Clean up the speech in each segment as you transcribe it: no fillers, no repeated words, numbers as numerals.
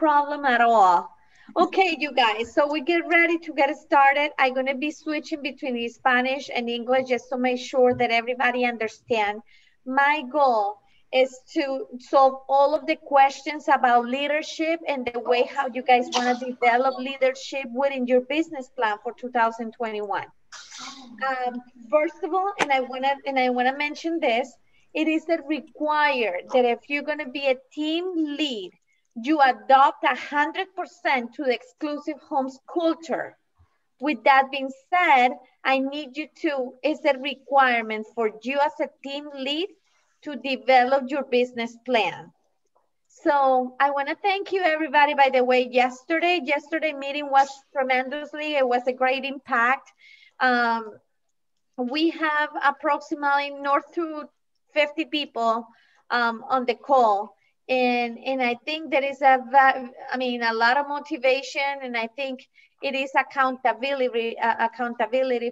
problem at all. Okay, you guys, so we get ready to get started. I'm going to be switching between Spanish and English just to make sure that everybody understands. My goal is to solve all of the questions about leadership and the way how you guys want to develop leadership within your business plan for 2021. First of all, and I wanna mention this, it is required that if you're gonna be a team lead, you adopt 100% to the exclusive homes culture. With that being said, I need you to, it's a requirement for you as a team lead to develop your business plan. So I want to thank you everybody, by the way. Yesterday meeting was tremendously, it was a great impact. We have approximately north to 50 people on the call. And I think there is a lot of motivation, and I think it is accountability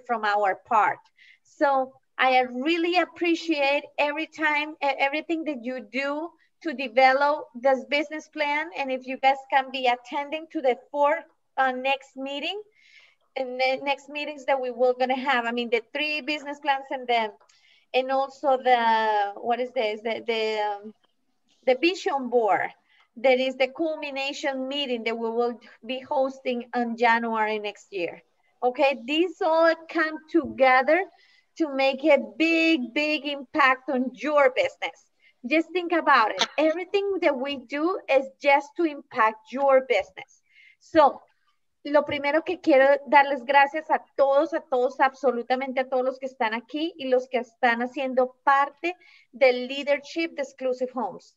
from our part. So I really appreciate everything that you do to develop this business plan. And if you guys can be attending to the 4 next meeting, and the next meetings that we were gonna have, the 3 business plans, and also the, what is this, the vision board, that is the culmination meeting that we will be hosting on January next year. Okay, these all come together to make a big impact on your business. Just think about it. Everything that we do is just to impact your business. So, lo primero que quiero darles gracias a todos, absolutamente a todos los que están aquí y los que están haciendo parte del leadership de Exclusive Homes.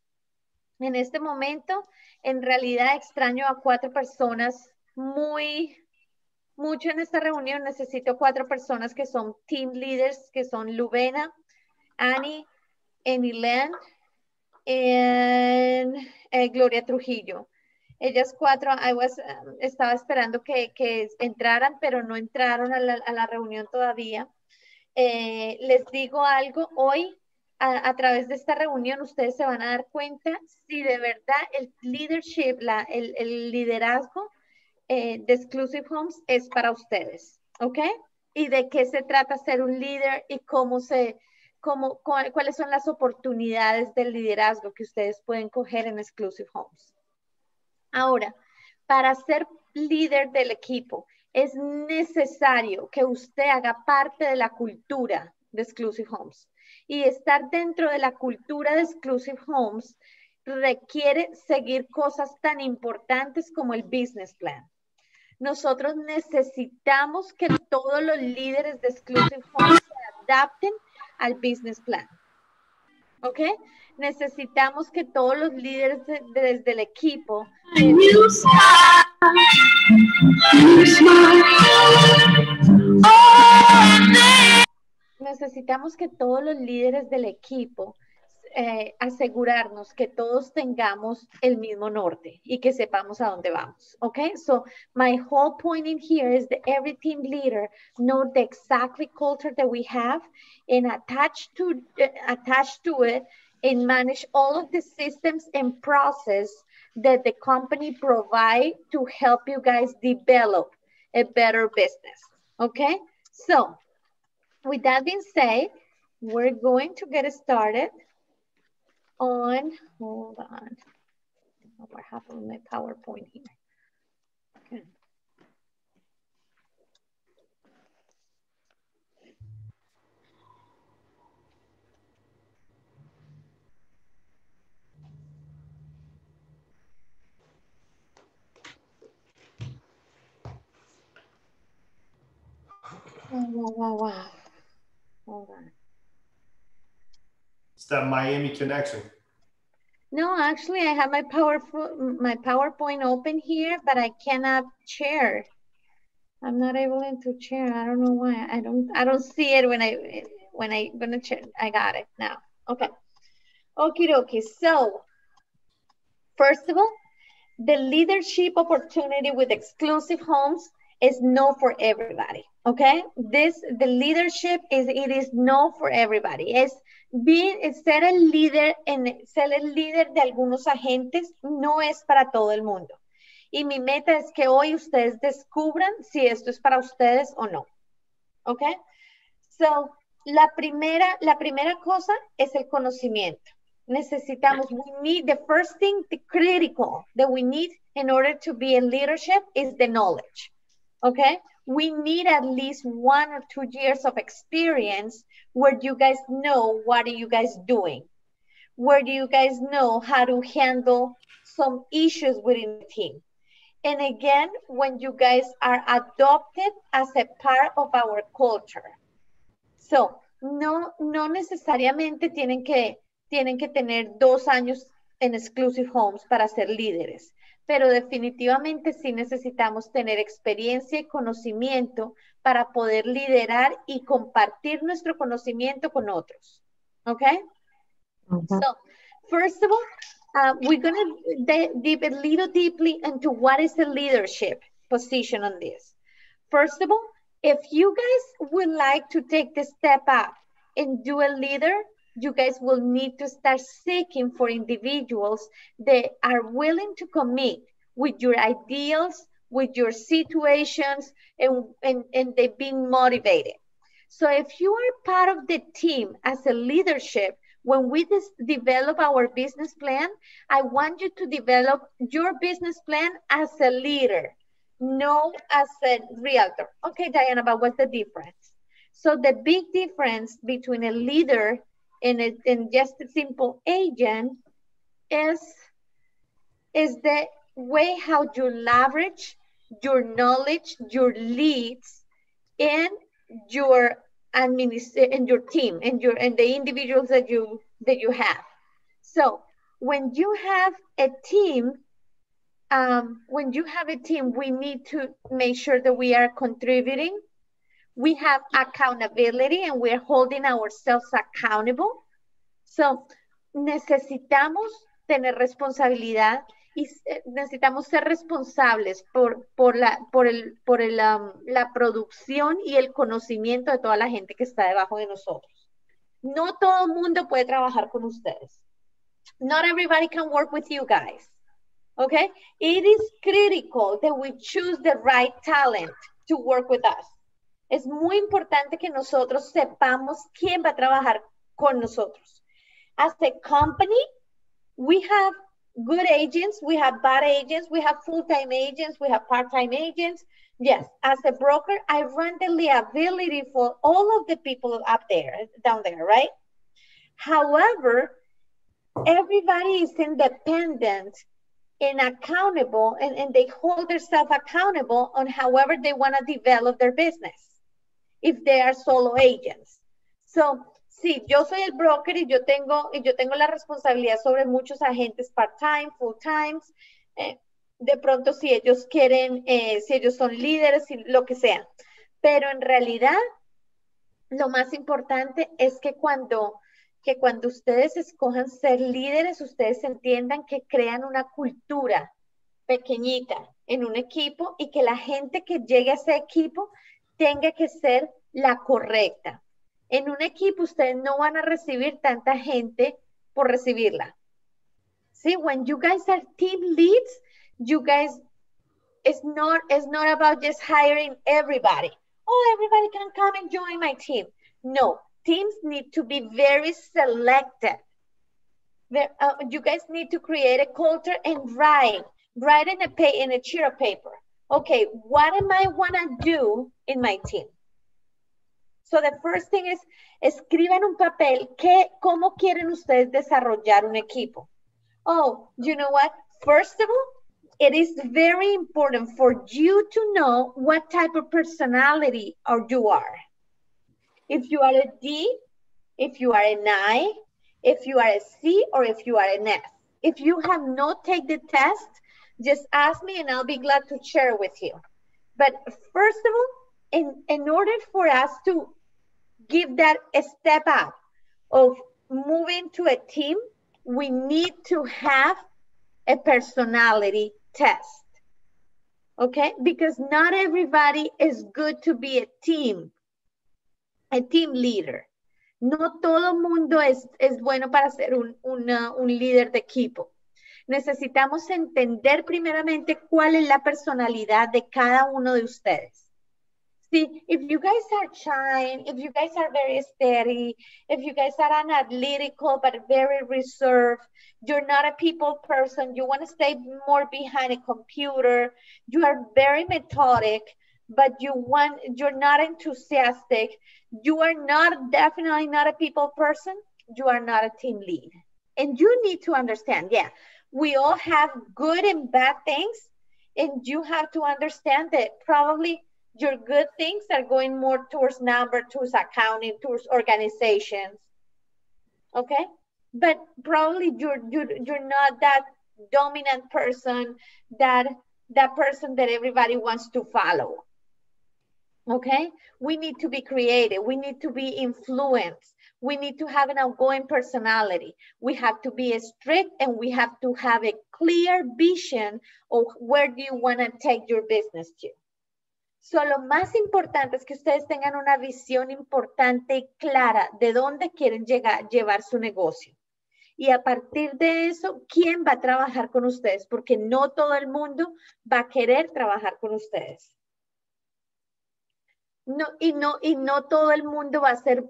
En este momento, en realidad extraño a 4 personas mucho en esta reunión. Necesito 4 personas que son team leaders, que son Lubena, Annie, Enilen y Gloria Trujillo. Ellas 4, estaba esperando que entraran, pero no entraron a la reunión todavía. Les digo algo, hoy a través de esta reunión ustedes se van a dar cuenta si de verdad el leadership, el liderazgo de Exclusive Homes es para ustedes, ¿ok? Y de qué se trata ser un líder y cuáles son las oportunidades del liderazgo que ustedes pueden coger en Exclusive Homes. Ahora, para ser líder del equipo, es necesario que usted haga parte de la cultura de Exclusive Homes. Y estar dentro de la cultura de Exclusive Homes requiere seguir cosas tan importantes como el business plan. Nosotros necesitamos que todos los líderes de Exclusive Homes se adapten al business plan. ¿Ok? Necesitamos que todos los líderes desde el equipo asegurarnos que todos tengamos el mismo norte y que sepamos a dónde vamos. Okay, so my whole point in here is that every team leader know the exactly culture that we have and attached to it and manage all of the systems and process that the company provide to help you guys develop a better business. Okay, so with that being said, we're going to get started on, hold on, what happened with my PowerPoint here? Okay. Wow. Hold on. It's that Miami connection. No, actually, I have my PowerPoint open here, but I cannot share. I'm not able to share. I don't know why. I don't see it when I gonna share. I got it now. Okay. Okie dokie. So, first of all, the leadership opportunity with Exclusive Homes is not for everybody. Okay, the leadership is not for everybody. Ser el líder de algunos agentes no es para todo el mundo. Y mi meta es que hoy ustedes descubran si esto es para ustedes o no. ¿Ok? So, la primera cosa es el conocimiento. Necesitamos, we need, the first thing, the critical that we need in order to be in leadership is the knowledge. Okay? We need at least 1 or 2 years of experience where you guys know what are you guys doing. Where do you guys know how to handle some issues within the team? And again, when you guys are adopted as a part of our culture. So, no necesariamente tienen que tener 2 años en Exclusive Homes para ser líderes, pero definitivamente sí necesitamos tener experiencia y conocimiento para poder liderar y compartir nuestro conocimiento con otros. Okay? So, first of all, we're going to dive a little deeply into what is the leadership position on this. First of all, if you guys would like to take the step up and do a leader, you guys will need to start seeking for individuals that are willing to commit with your ideals, with your situations, and they've been motivated. So if you are part of the team as a leadership, when we develop our business plan, I want you to develop your business plan as a leader, no as a realtor. Okay, Diana, but what's the difference? So the big difference between a leader and just a simple agent is the way how you leverage your knowledge, your leads, and your and your team and the individuals that you have. So when you have a team, we need to make sure that we are contributing. We have accountability and we're holding ourselves accountable. So necesitamos tener responsabilidad y necesitamos ser responsables por la producción y el conocimiento de toda la gente que está debajo de nosotros. No todo el mundo puede trabajar con ustedes. Not everybody can work with you guys. Okay? It is critical that we choose the right talent to work with us. Es muy importante que nosotros sepamos quién va a trabajar con nosotros. As a company, we have good agents, we have bad agents, we have full-time agents, we have part-time agents. Yes, as a broker, I run the liability for all of the people down there, right? However, everybody is independent and accountable, and they hold themselves accountable on however they want to develop their business, if they are solo agents. So, sí, yo soy el broker y yo tengo la responsabilidad sobre muchos agentes part-time, full-time, de pronto si ellos quieren, si ellos son líderes, lo que sea. Pero en realidad, lo más importante es que cuando ustedes escojan ser líderes, ustedes entiendan que crean una cultura pequeñita en un equipo y que la gente que llegue a ese equipo tenga que ser la correcta. En un equipo ustedes no van a recibir tanta gente por recibirla. See, when you guys are team leads, you guys, it's not about just hiring everybody. Oh, everybody can come and join my team. No, teams need to be very selected. You guys need to create a culture and write in a sheet of paper. Okay, what am I wanna do in my team? So the first thing is, escriban un papel cómo quieren ustedes desarrollar un equipo. Oh, you know what? First of all, it is very important for you to know what type of personality you are. If you are a D, if you are an I, if you are a C, or if you are an F. If you have not taken the test, just ask me and I'll be glad to share with you. But first of all, in order for us to give that a step up of moving to a team, we need to have a personality test. Okay? Because not everybody is good to be a team leader. No todo mundo es bueno para ser un líder de equipo. necesitamos entender primeramente cuál es la personalidad de cada uno de ustedes. See, if you guys are shy, if you guys are very steady, if you guys are analytical but very reserved, you're not a people person, you want to stay more behind a computer, you are very methodic, but you're not enthusiastic, you are definitely not a people person, you are not a team lead. And you need to understand, yeah, we all have good and bad things, and you have to understand that probably your good things are going more towards number, towards accounting, towards organizations, okay? But probably you're not that dominant person, that person that everybody wants to follow, okay? We need to be creative. We need to be influenced. We need to have an outgoing personality. We have to be strict, and we have to have a clear vision of where do you want to take your business to. So, lo más importante es que ustedes tengan una visión importante y clara de dónde quieren llevar su negocio. Y a partir de eso, ¿quién va a trabajar con ustedes? Porque no todo el mundo va a querer trabajar con ustedes. Y no todo el mundo va a ser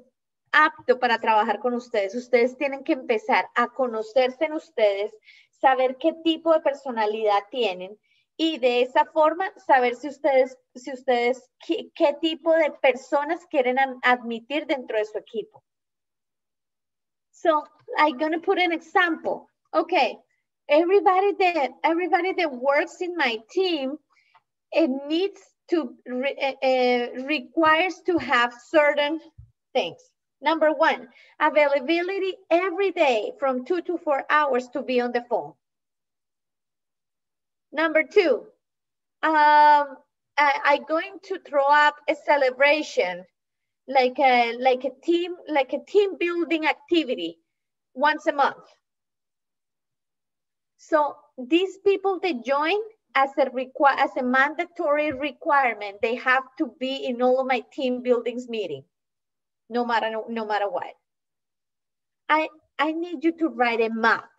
apto para trabajar con ustedes. Ustedes tienen que empezar a conocerse en ustedes, saber qué tipo de personalidad tienen, y de esa forma saber si ustedes qué tipo de personas quieren admitir dentro de su equipo. So I'm going to put an example. Okay, everybody that works in my team, it needs to requires to have certain things. Number one, availability every day from 2 to 4 hours to be on the phone. Number two, I'm going to throw up a celebration, like a team building activity once a month. So these people that join as a mandatory requirement, they have to be in all of my team buildings meeting, no matter what. I need you to write a map.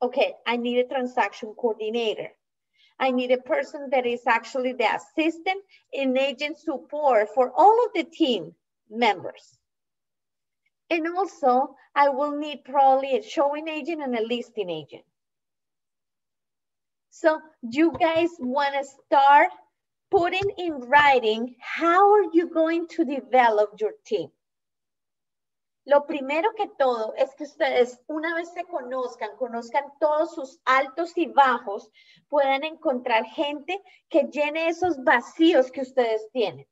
Okay, I need a transaction coordinator. I need a person that is actually the assistant and agent support for all of the team members. And also, I will need probably a showing agent and a listing agent. So you guys want to start putting in writing, how are you going to develop your team? Lo primero que todo es que ustedes, una vez se conozcan todos sus altos y bajos, puedan encontrar gente que llene esos vacíos que ustedes tienen.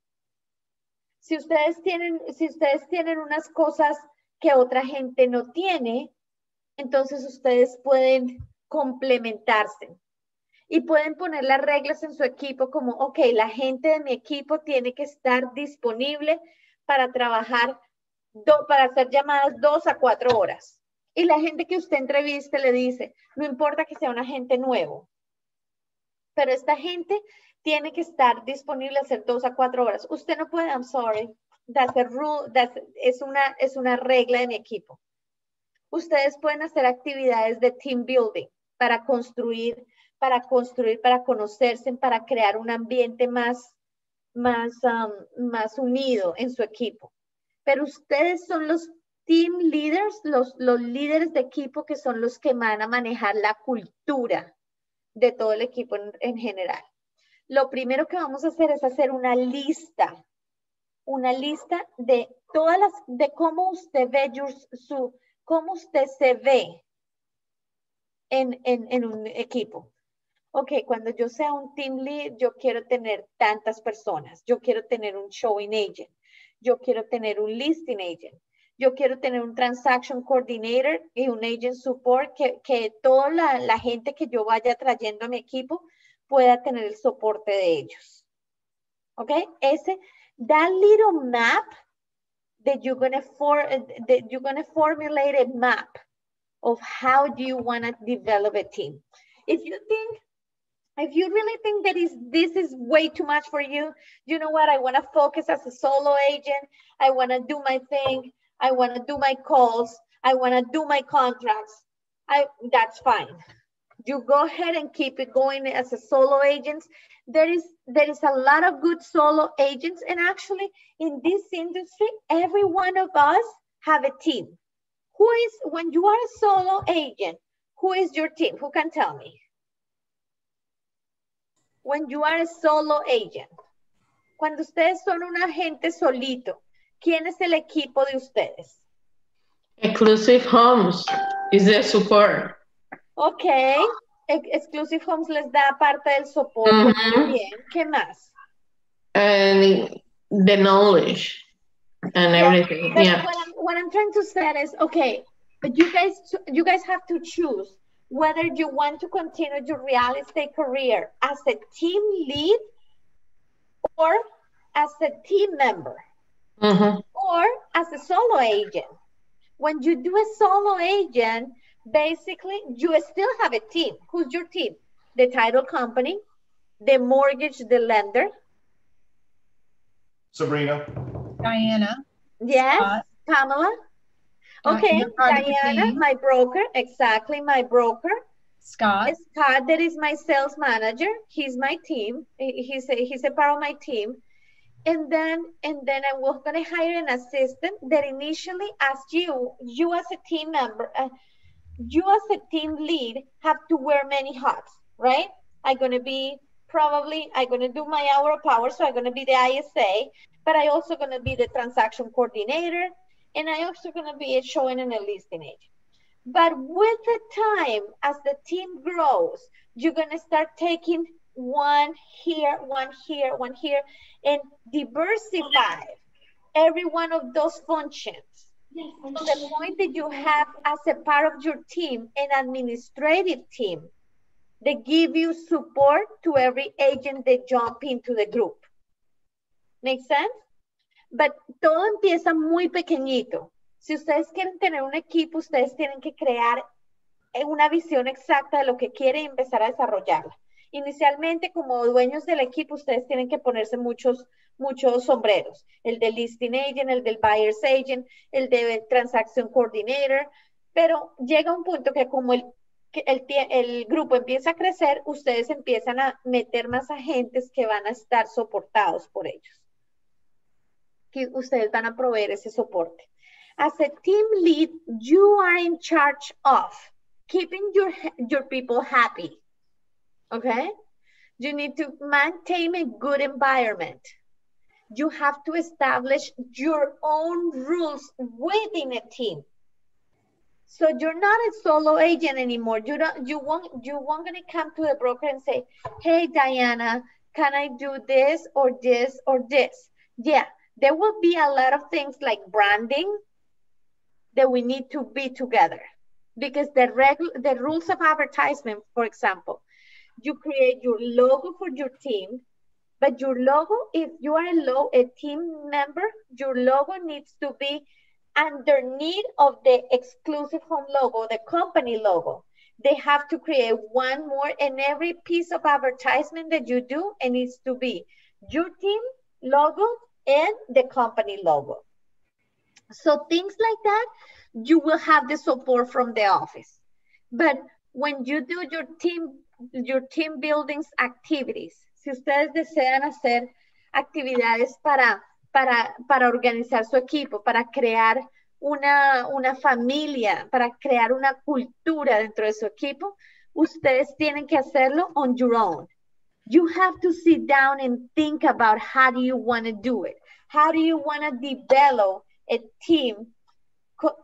Si ustedes tienen unas cosas que otra gente no tiene, entonces ustedes pueden complementarse. Y pueden poner las reglas en su equipo como, ok, la gente de mi equipo tiene que estar disponible para trabajar, para hacer llamadas 2 a 4 horas. Y la gente que usted entreviste le dice, no importa que sea un agente nuevo, pero esta gente tiene que estar disponible a hacer 2 a 4 horas. Usted no puede, I'm sorry, that's a rule, es una regla de mi equipo. Ustedes pueden hacer actividades de team building para construir, para conocerse, para crear un ambiente más unido en su equipo. Pero ustedes son los team leaders, los líderes de equipo, que son los que van a manejar la cultura de todo el equipo en general. Lo primero que vamos a hacer es hacer una lista de de cómo usted ve cómo usted se ve en un equipo. Ok, cuando yo sea un team lead, yo quiero tener tantas personas. Yo quiero tener un showing agent. Yo quiero tener un listing agent. Yo quiero tener un transaction coordinator y un agent support, que toda la gente que yo vaya trayendo a mi equipo pueda tener el soporte de ellos. Ok, that little map that you're gonna formulate a map of how do you want to develop a team. If you really think that this is way too much for you, you know what? I want to focus as a solo agent. I want to do my thing. I want to do my calls. I want to do my contracts. That's fine. You go ahead and keep it going as a solo agent. There is a lot of good solo agents, and actually in this industry, every one of us have a team. Who is, when you are a solo agent, who is your team? Who can tell me? When you are a solo agent, cuando ustedes son un agente solito, ¿quién es el equipo de ustedes? Exclusive Homes is the support. Ok, Exclusive Homes les da parte del soporte. Muy bien. ¿Qué más? And the knowledge and everything. But Yeah. what I'm trying to say is, okay, but you guys have to choose whether you want to continue your real estate career as a team lead or as a team member or as a solo agent. When you do a solo agent, basically you still have a team. Who's your team? The title company, the mortgage, the lender. Sabrina. Diana. Yes, Scott. Pamela. Okay, Diana, my broker, exactly, my broker. Scott. Scott, that is my sales manager. He's my team. He's a part of my team. And then I was gonna hire an assistant that initially, as you as a team member, you as a team lead have to wear many hats, right? I'm gonna do my hour of power, so I'm gonna be the ISA, but I also gonna be the transaction coordinator, and I also gonna be a showing and a listing agent. But with the time, as the team grows, you're gonna start taking one here, one here, one here, and diversify every one of those functions. To the point that you have, as a part of your team, an administrative team that give you support to every agent that jump into the group. Make sense? But todo empieza muy pequeñito. Si ustedes quieren tener un equipo, ustedes tienen que crear una visión exacta de lo que quieren y empezar a desarrollarla. Inicialmente, como dueños del equipo, ustedes tienen que ponerse muchos sombreros. El del listing agent, el del buyer's agent, el de transaction coordinator. Pero llega un punto que como el grupo empieza a crecer, ustedes empiezan a meter más agentes que van a estar soportados por ellos. Que ustedes van a proveer ese soporte. As a team lead, you are in charge of keeping your people happy. Okay? You need to maintain a good environment. You have to establish your own rules within a team. So you're not a solo agent anymore. You won't gonna come to the broker and say, hey, Diana, can I do this or this or this? Yeah, there will be a lot of things like branding that we need to be together, because the rules of advertisement, for example, you create your logo for your team, but your logo, if you are a team member, your logo needs to be underneath of the Exclusive Home logo, the company logo. They have to create one more, and every piece of advertisement that you do, it needs to be your team logo and the company logo. So things like that, you will have the support from the office. But when you do your team buildings activities, si ustedes desean hacer actividades para organizar su equipo, para crear una familia, para crear una cultura dentro de su equipo, ustedes tienen que hacerlo on your own. You have to sit down and think about how do you want to do it? How do you want to develop a team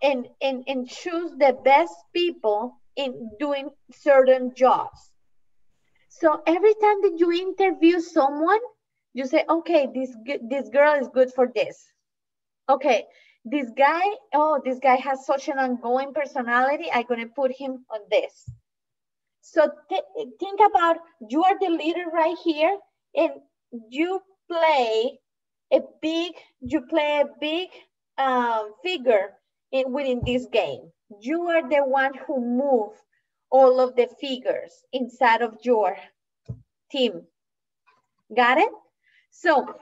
and choose the best people in doing certain jobs? So every time that you interview someone, you say, okay, this girl is good for this. Okay, this guy has such an ongoing personality. I'm going to put him on this. So think about, you are the leader right here, and you play a big figure within this game. You are the one who moves all of the figures inside of your team. Got it? So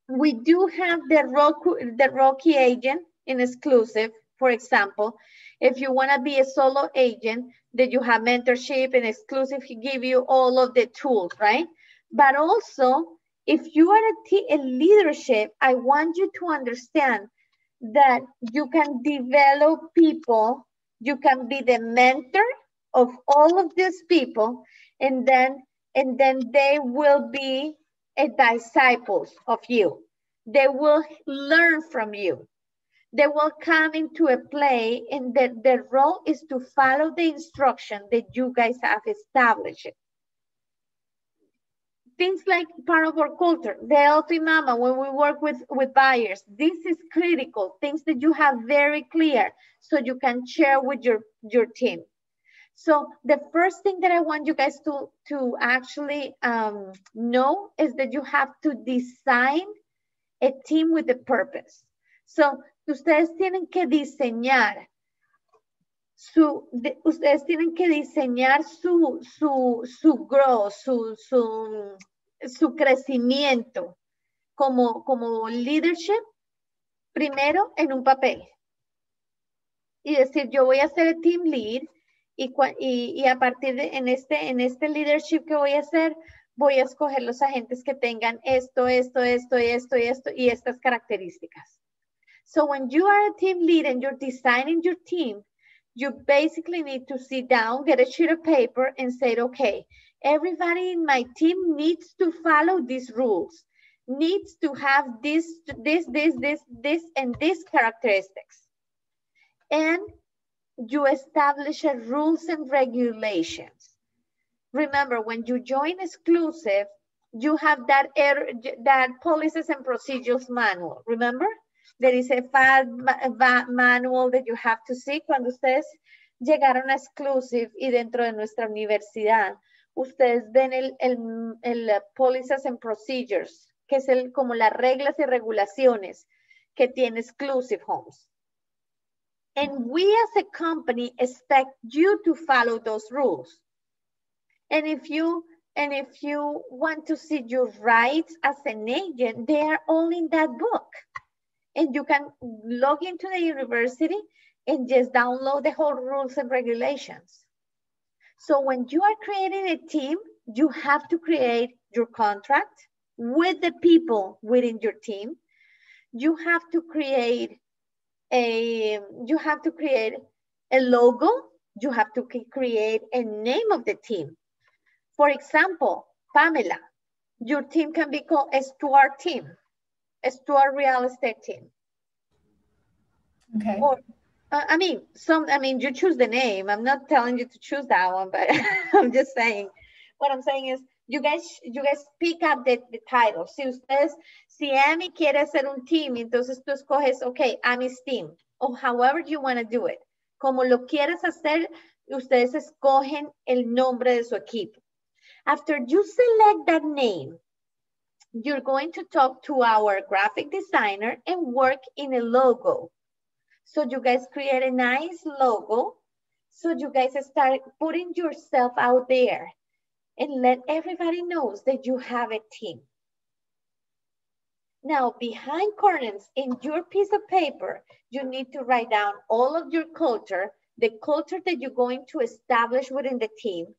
we do have the Rocky agent in Exclusive. For example, if you want to be a solo agent, that you have mentorship and exclusive, he give you all of the tools, right? But also, if you are a leadership, I want you to understand that you can develop people, you can be the mentor of all of these people, and then they will be disciples of you. They will learn from you. They will come into a play, and their role is to follow the instruction that you guys have established. Things like part of our culture, the healthy mama, when we work with buyers, this is critical, things that you have very clear so you can share with your team. So the first thing that I want you guys to actually know is that you have to design a team with a purpose. So ustedes tienen que diseñar su growth, su crecimiento como leadership, primero en un papel. Y decir, yo voy a ser el team lead y a partir de en este leadership que voy a hacer, voy a escoger los agentes que tengan esto y estas características. So when you are a team lead and you're designing your team, you basically need to sit down, get a sheet of paper and say, okay, everybody in my team needs to follow these rules, needs to have this, and these characteristics. And you establish rules and regulations. Remember, when you join exclusive, you have that policies and procedures manual, remember? There is a manual that you have to see. Cuando ustedes llegaron a Exclusive y dentro de nuestra universidad, ustedes ven el Policies and Procedures, que es como las reglas y regulaciones que tiene Exclusive Homes. And we as a company expect you to follow those rules. And if you want to see your rights as an agent, they are all in that book. And you can log into the university and just download the whole rules and regulations. So when you are creating a team, you have to create your contract with the people within your team. You have to create a logo. You have to create a name of the team. For example, Pamela, your team can be called a Stuart team. A Stuart real estate team. Okay. Or, you choose the name. I'm not telling you to choose that one, but I'm just saying. What I'm saying is, you guys pick up the title. Si Amy quiere hacer un team, entonces tú escoges, okay, Amy's team, or however you want to do it. Como lo quieras hacer, ustedes escogen el nombre de su equipo. After you select that name, you're going to talk to our graphic designer and work in a logo. So you guys create a nice logo. So you guys start putting yourself out there and let everybody knows that you have a team. Now, behind curtains, in your piece of paper, you need to write down all of your culture, the culture that you're going to establish within the team,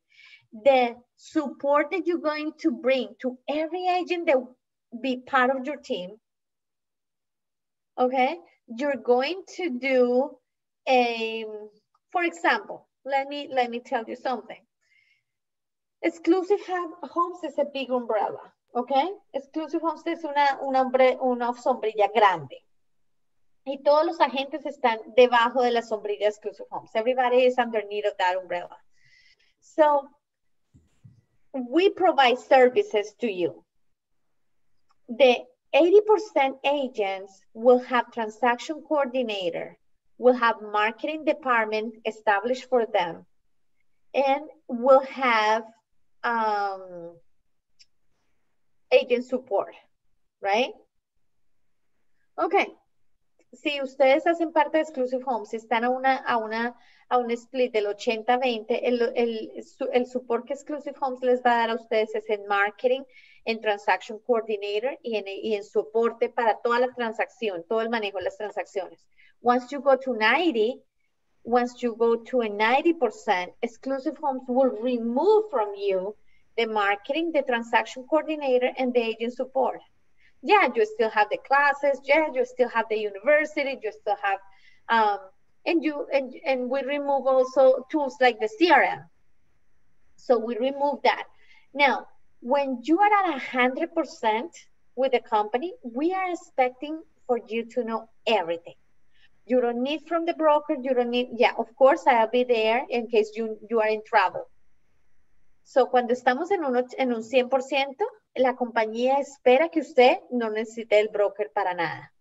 the support that you're going to bring to every agent that will be part of your team. Okay, you're going to do for example, let me tell you something. Exclusive Homes is a big umbrella, okay? Exclusive Homes es una sombrilla grande. Y todos los agentes están debajo de la sombrilla Exclusive Homes. Everybody is underneath of that umbrella. So, we provide services to you. The 80% agents will have transaction coordinator, will have marketing department established for them, and will have agent support, right? Okay. Si ustedes hacen parte de Exclusive Homes, si están a un split del 80-20, el support que Exclusive Homes les va a dar a ustedes es en marketing, en transaction coordinator y en soporte para toda la transacción, todo el manejo de las transacciones. Once you go to 90, once you go to a 90%, Exclusive Homes will remove from you the marketing, the transaction coordinator, and the agent support. Yeah, you still have the classes. Yeah, you still have the university. You still have, and we remove also tools like the CRM. So we remove that. Now, when you are at 100% with the company, we are expecting for you to know everything. You don't need from the broker, you don't need, yeah, of course, I'll be there in case you are in trouble. So, cuando estamos en un 100%, la compañía espera que usted no necesite el broker para nada.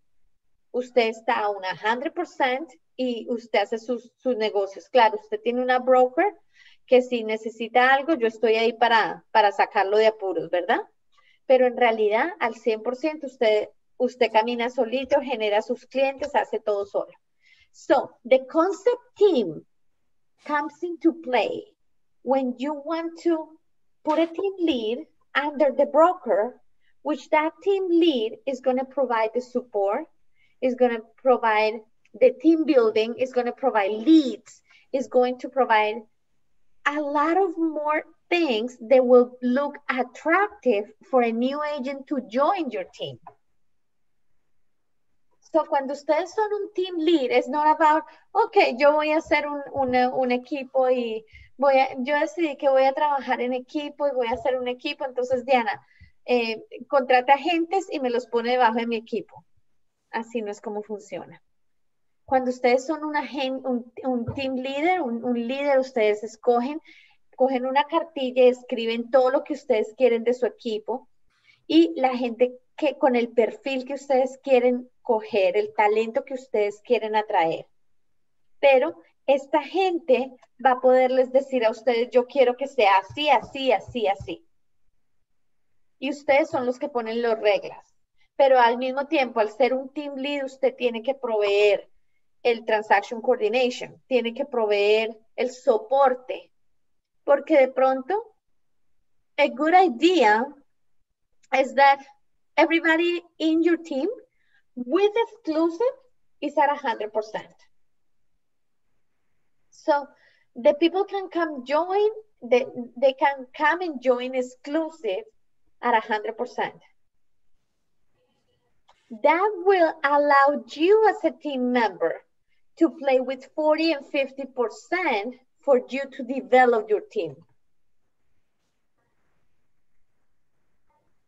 Usted está a una 100% y usted hace sus negocios. Claro, usted tiene una broker que si necesita algo, yo estoy ahí para sacarlo de apuros, ¿verdad? Pero en realidad, al 100%, usted camina solito, genera sus clientes, hace todo solo. So, the concept team comes into play when you want to put a team lead under the broker, which that team lead is going to provide the support, is going to provide the team building, is going to provide leads, is going to provide a lot of more things that will look attractive for a new agent to join your team. So, cuando ustedes son un team lead, it's not about, okay, yo voy a hacer un equipo y yo decidí que voy a trabajar en equipo y voy a hacer un equipo. Entonces, Diana, contrata agentes y me los pone debajo de mi equipo. Así no es como funciona. Cuando ustedes son un team leader, un líder, ustedes cogen una cartilla y escriben todo lo que ustedes quieren de su equipo y la gente que con el perfil que ustedes quieren coger, el talento que ustedes quieren atraer. Pero esta gente va a poderles decir a ustedes, yo quiero que sea así, así, así, así. Y ustedes son los que ponen las reglas. Pero al mismo tiempo, al ser un team lead, usted tiene que proveer el transaction coordination, tiene que proveer el soporte. Porque de pronto, a good idea is that everybody in your team with Exclusive is at 100%. So the people can come join, they can come and join Exclusive at 100%. That will allow you as a team member to play with 40 and 50% for you to develop your team.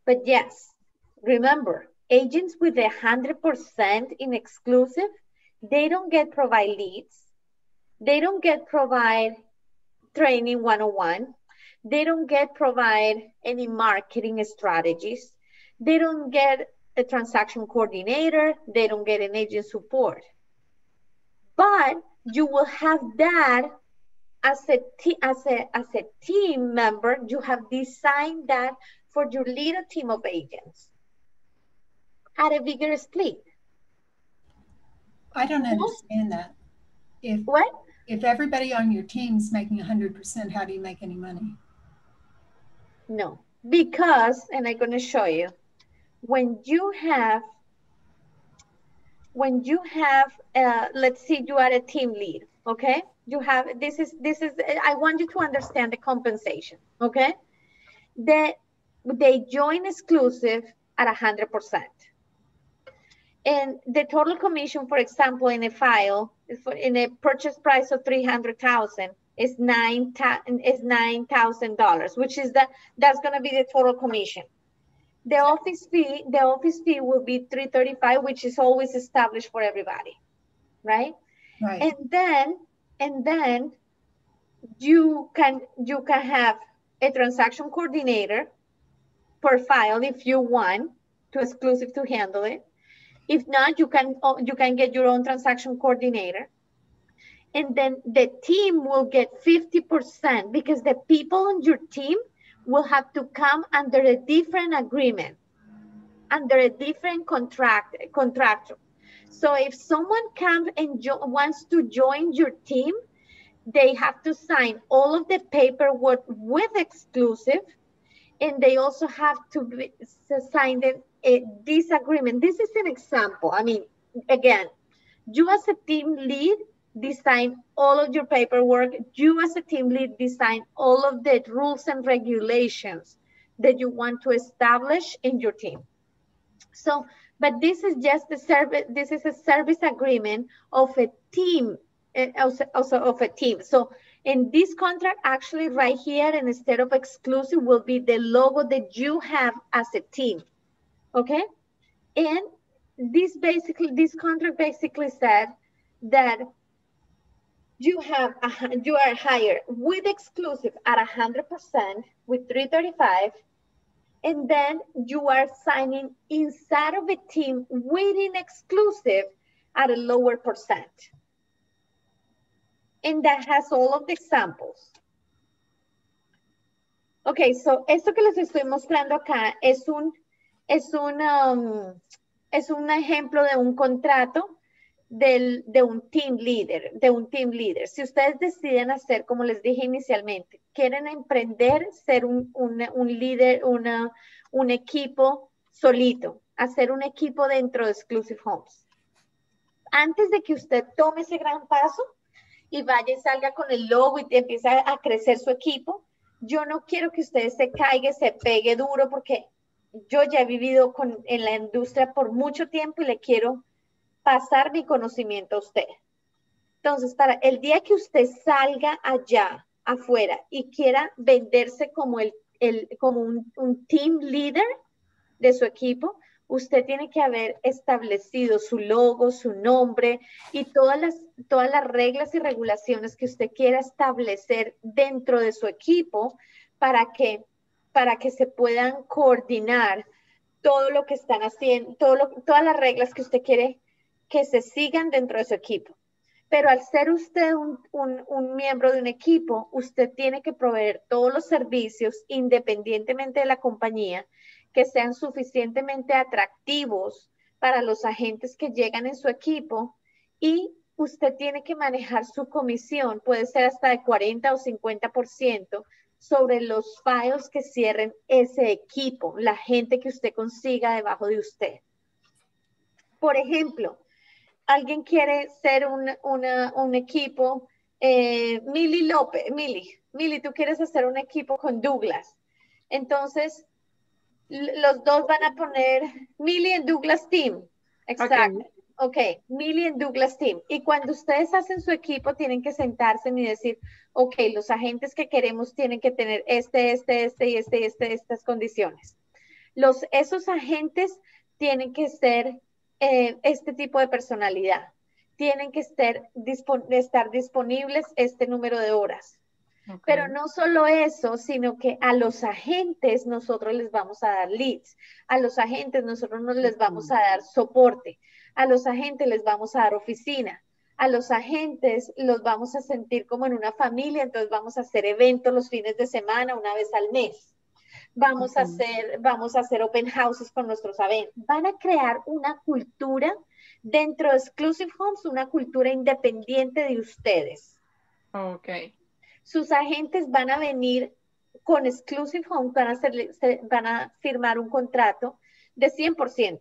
But yes, remember, agents with 100% in Exclusive, they don't get provide leads. They don't get provide training 101. They don't get provide any marketing strategies. They don't get a transaction coordinator. They don't get an agent support. But you will have that as a team member. You have designed that for your little team of agents at a bigger split. I don't understand that. If everybody on your team's making 100%, how do you make any money? No, because, and I'm going to show you, when you have, let's say you are a team lead, okay? You have, this is, I want you to understand the compensation, okay? They join Exclusive at 100%. And the total commission, for example, in a file, in a purchase price of $300,000 is $9,000, which is that's going to be the total commission. The office fee will be $335, which is always established for everybody, right? Right. And then you can have a transaction coordinator per file if you want to Exclusive to handle it. If not, you can get your own transaction coordinator. And then the team will get 50% because the people on your team will have to come under a different agreement, under a different contractor. So if someone comes and wants to join your team, they have to sign all of the paperwork with Exclusive, and they also have to sign this agreement. This is an example. I mean, again, You as a team lead design all of your paperwork. You as a team lead design all of the rules and regulations that you want to establish in your team. So, but this is just the service, this is a service agreement of a team, also of a team. So in this contract, actually right here, and instead of exclusive will be the logo that you have as a team, okay? And this contract basically said that you are hired with exclusive at 100% with 335, and then you are signing inside of a team within exclusive at a lower percent. And that has all of the examples. Okay, so esto que les estoy mostrando acá es un ejemplo de un contrato de un team leader, Si ustedes deciden hacer, como les dije inicialmente, quieren emprender, ser un líder, un equipo solito, hacer un equipo dentro de Exclusive Homes. Antes de que usted tome ese gran paso y vaya y salga con el logo y empiece a crecer su equipo, yo no quiero que usted se caiga, se pegue duro, porque yo ya he vivido en la industria por mucho tiempo y le quiero pasar mi conocimiento a usted. Entonces, para el día que usted salga allá afuera y quiera venderse como como un team leader de su equipo, usted tiene que haber establecido su logo, su nombre y todas las reglas y regulaciones que usted quiera establecer dentro de su equipo para que se puedan coordinar todo lo que están haciendo, todas las reglas que usted quiere que se sigan dentro de su equipo. Pero al ser usted un miembro de un equipo, usted tiene que proveer todos los servicios, independientemente de la compañía, que sean suficientemente atractivos para los agentes que llegan en su equipo, y usted tiene que manejar su comisión, puede ser hasta de 40 o 50% sobre los files que cierren ese equipo, la gente que usted consiga debajo de usted. Por ejemplo, alguien quiere ser un equipo, Mili, tú quieres hacer un equipo con Douglas. Entonces, los dos van a poner Mili en Douglas Team. Exacto. Okay, Mili en Douglas Team. Y cuando ustedes hacen su equipo, tienen que sentarse y decir, ok, los agentes que queremos tienen que tener estas condiciones. Esos agentes tienen que ser este tipo de personalidad. Tienen que estar disponibles este número de horas. Okay. Pero no solo eso, sino que a los agentes nosotros les vamos a dar leads. A los agentes nosotros les vamos a dar soporte. A los agentes les vamos a dar oficina. A los agentes los vamos a sentir como en una familia, entonces vamos a hacer eventos los fines de semana, una vez al mes. Vamos a hacer open houses con nuestros agentes. Van a crear una cultura dentro de Exclusive Homes, una cultura independiente de ustedes. Ok. Sus agentes van a venir con Exclusive Homes, van a firmar un contrato de 100%.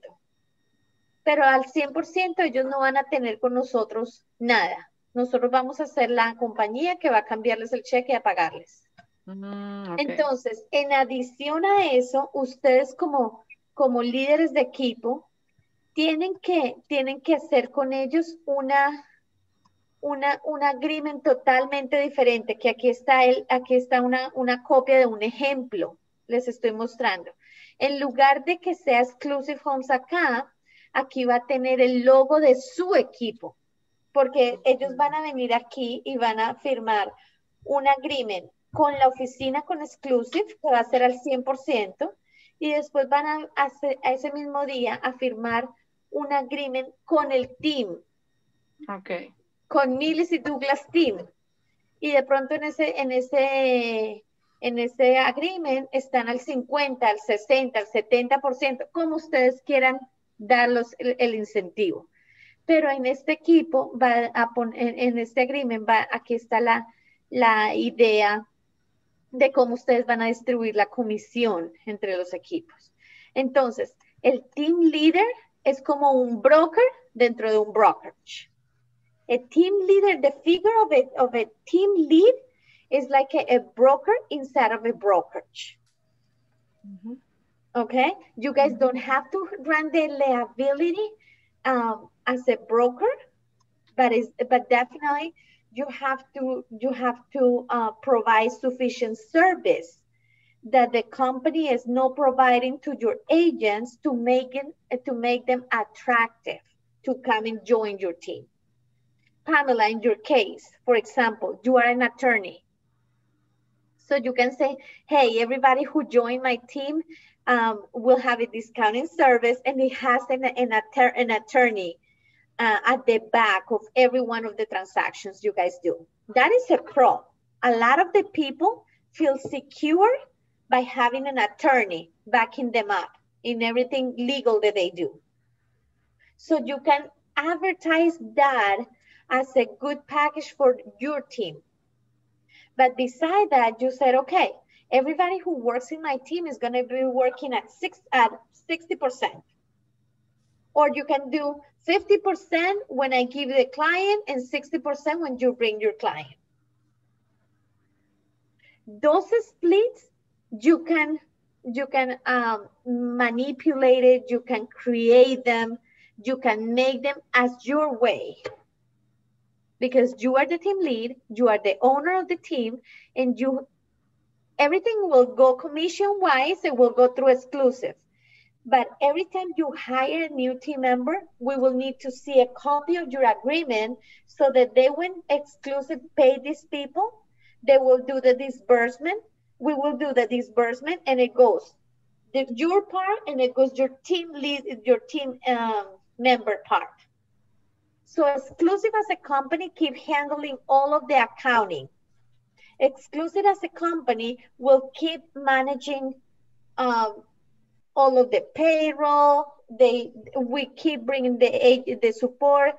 Pero al 100% ellos no van a tener con nosotros nada. Nosotros vamos a ser la compañía que va a cambiarles el cheque y a pagarles. Okay. Entonces, en adición a eso, ustedes como líderes de equipo tienen que hacer con ellos un agreement totalmente diferente, que aquí está una copia de un ejemplo, les estoy mostrando. En lugar de que sea Exclusive Homes acá, aquí va a tener el logo de su equipo, porque ellos van a venir aquí y van a firmar un agreement con la oficina con Exclusive, que va a ser al 100%, y después van a ese mismo día a firmar un agreement con el team. Okay. Con Milis y Douglas Team. Y de pronto en ese agreement están al 50, al 60, al 70%, como ustedes quieran darlos el incentivo. Pero en este equipo en este agreement aquí está la idea de cómo ustedes van a distribuir la comisión entre los equipos. Entonces, el team leader es como un broker dentro de un brokerage. A team leader, the figure of a team lead is like a broker inside of a brokerage. Mm-hmm. Okay, you guys don't have to run the liability as a broker, but definitely you have to provide sufficient service that the company is not providing to your agents to make them attractive to come and join your team. Pamela, in your case, for example, you are an attorney. So you can say, hey, everybody who joined my team will have a discounting service, and it has an attorney at the back of every one of the transactions you guys do. That is a pro. A lot of the people feel secure by having an attorney backing them up in everything legal that they do. So you can advertise that as a good package for your team. But beside that, you said, okay, everybody who works in my team is going to be working at 60%. Or you can do 50% when I give the client and 60% when you bring your client. Those splits, you can manipulate it, you can create them, you can make them as your way. Because you are the team lead, you are the owner of the team, and everything will go commission-wise, it will go through exclusive. But every time you hire a new team member, we will need to see a copy of your agreement so that when exclusive pay these people, they will do the disbursement. We will do the disbursement, and it goes your part, and it goes your team lead, your team member part. So exclusive as a company keep handling all of the accounting. Exclusive as a company will keep managing all of the payroll. We keep bringing the support.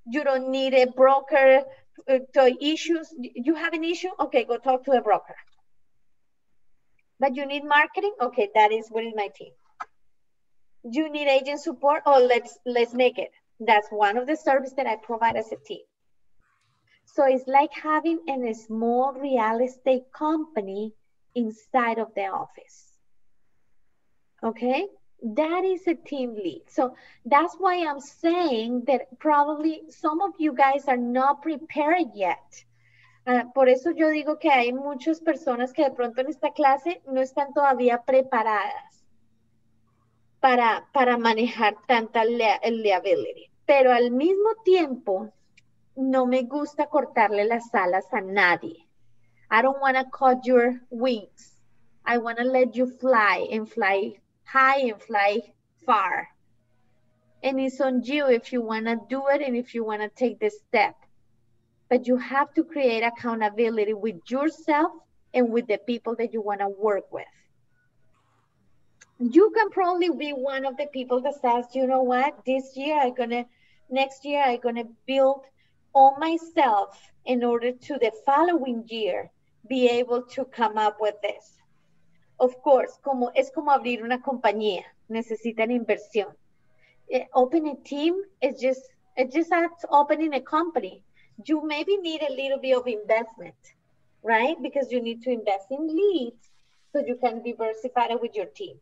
You don't need a broker to issues. You have an issue? Okay, go talk to a broker. But you need marketing? Okay, that is what is my team. You need agent support? Oh, let's make it. That's one of the services that I provide as a team. So it's like having a small real estate company inside of the office. Okay, that is a team lead. So that's why I'm saying that probably some of you guys are not prepared yet. Por eso yo digo que hay muchas personas que de pronto en esta clase no están todavía preparadas para manejar tanta liability. Pero al mismo tiempo, no me gusta cortarle las alas a nadie. I don't want to cut your wings. I want to let you fly and fly high and fly far. And it's on you if you want to do it and if you want to take this step. But you have to create accountability with yourself and with the people that you want to work with. You can probably be one of the people that says, you know what, next year I'm gonna build on myself in order to the following year be able to come up with this. Of course, es como abrir una compañía, necesitan inversión. Open a team, it's just as opening a company. You maybe need a little bit of investment, right? Because you need to invest in leads so you can diversify it with your team.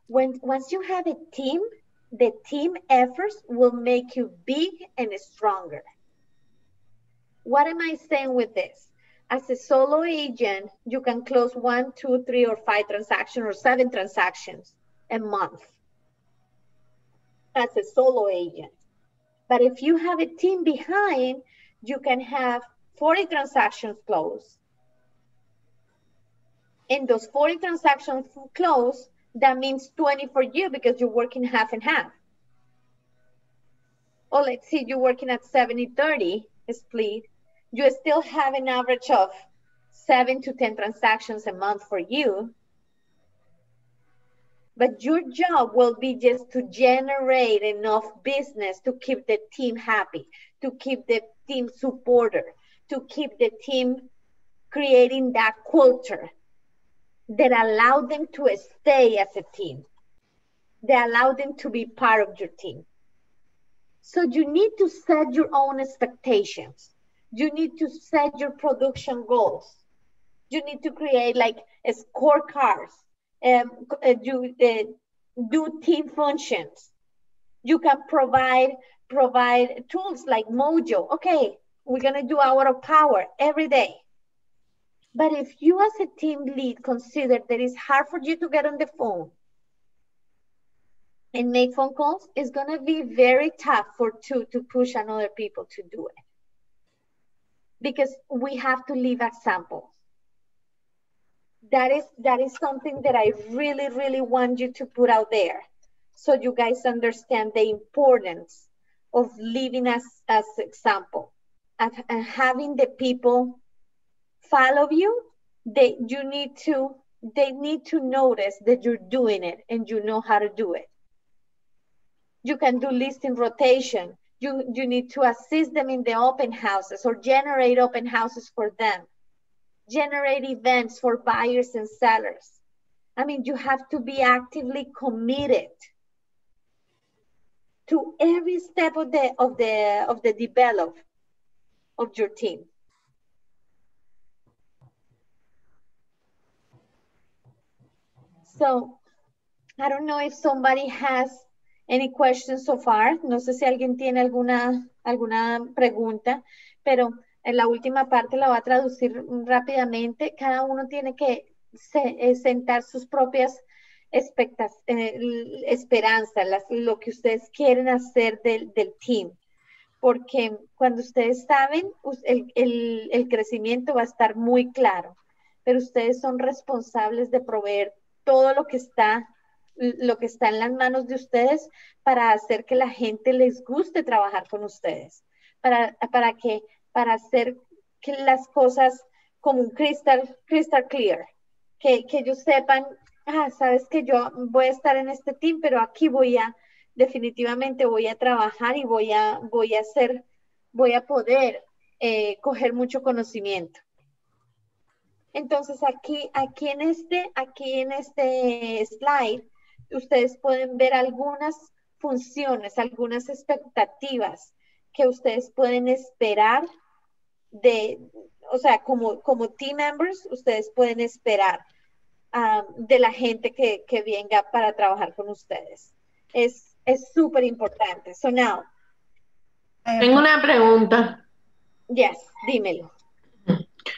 Once you have a team, the team efforts will make you big and stronger. What am I saying with this? As a solo agent, you can close 1, 2, 3, or 5 transactions or 7 transactions a month as a solo agent. But if you have a team behind, you can have 40 transactions closed. And those 40 transactions closed, that means 20 for you because you're working half and half. Or let's say you're working at 70-30 split. You still have an average of 7 to 10 transactions a month for you. But your job will be just to generate enough business to keep the team happy, to keep the team supporter, to keep the team creating that culture that allow them to stay as a team, that allow them to be part of your team. So you need to set your own expectations. You need to set your production goals. You need to create like a scorecards. Do team functions. You can provide tools like Mojo. Okay, we're gonna do Hour of Power every day. But if you as a team lead consider that it's hard for you to get on the phone and make phone calls, it's gonna be very tough to push on other people to do it. Because we have to leave examples. That is something that I really, really want you to put out there, so you guys understand the importance of living as example and having the people follow you. They need to notice that you're doing it and you know how to do it. You can do listing rotation. You need to assist them in the open houses or generate open houses for them. Generate events for buyers and sellers. I mean, you have to be actively committed to every step of the develop of your team. So, I don't know if somebody has any questions so far. No sé si alguien tiene alguna pregunta, pero en la última parte la voy a traducir rápidamente. Cada uno tiene que sentar sus propias esperanzas, lo que ustedes quieren hacer del team. Porque cuando ustedes saben, el crecimiento va a estar muy claro. Pero ustedes son responsables de proveer todo lo que está en las manos de ustedes para hacer que la gente les guste trabajar con ustedes, para hacer que las cosas como un crystal clear, que ellos sepan, sabes que yo voy a estar en este team, pero aquí definitivamente voy a trabajar y voy a poder coger mucho conocimiento. Entonces aquí en este slide, ustedes pueden ver algunas funciones, algunas expectativas que ustedes pueden esperar o sea, como team members, ustedes pueden esperar de la gente que venga para trabajar con ustedes. Es súper importante. So now. Tengo una pregunta. Yes, dímelo.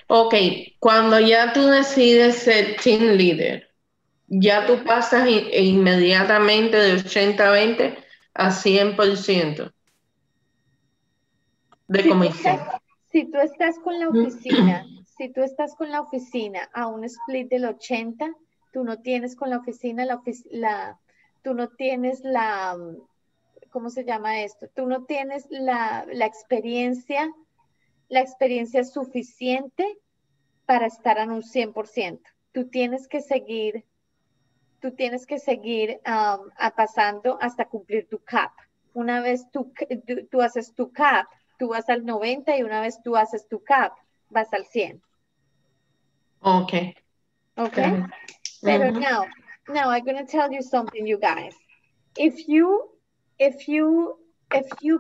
Ok, cuando ya tú decides ser team leader, ya tú pasas inmediatamente de 80-20 a 100% de comisión. Si tú estás con la oficina, a un split del 80, tú no tienes con la oficina tú no tienes ¿cómo se llama esto? Tú no tienes la experiencia suficiente para estar en un 100%. Tú tienes que seguir pasando hasta cumplir tu cap. Una vez tú haces tu cap, tú vas al 90 y una vez tú haces tu cap, vas al 100. Okay. Okay. Pero now I'm going to tell you something, you guys. If you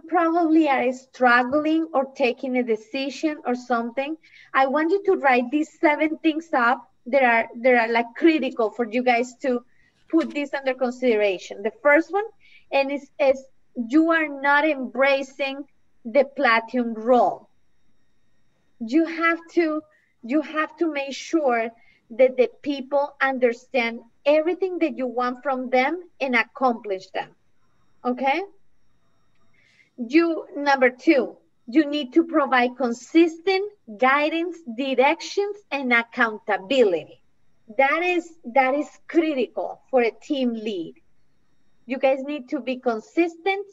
probably are struggling or taking a decision or something, I want you to write these 7 things up that are like critical for you guys to put this under consideration. The first one, and is you are not embracing the platinum role. You have to make sure that the people understand everything that you want from them and accomplish them. Okay? Number 2, you need to provide consistent guidance, directions, and accountability. That is critical for a team lead. You guys need to be consistent,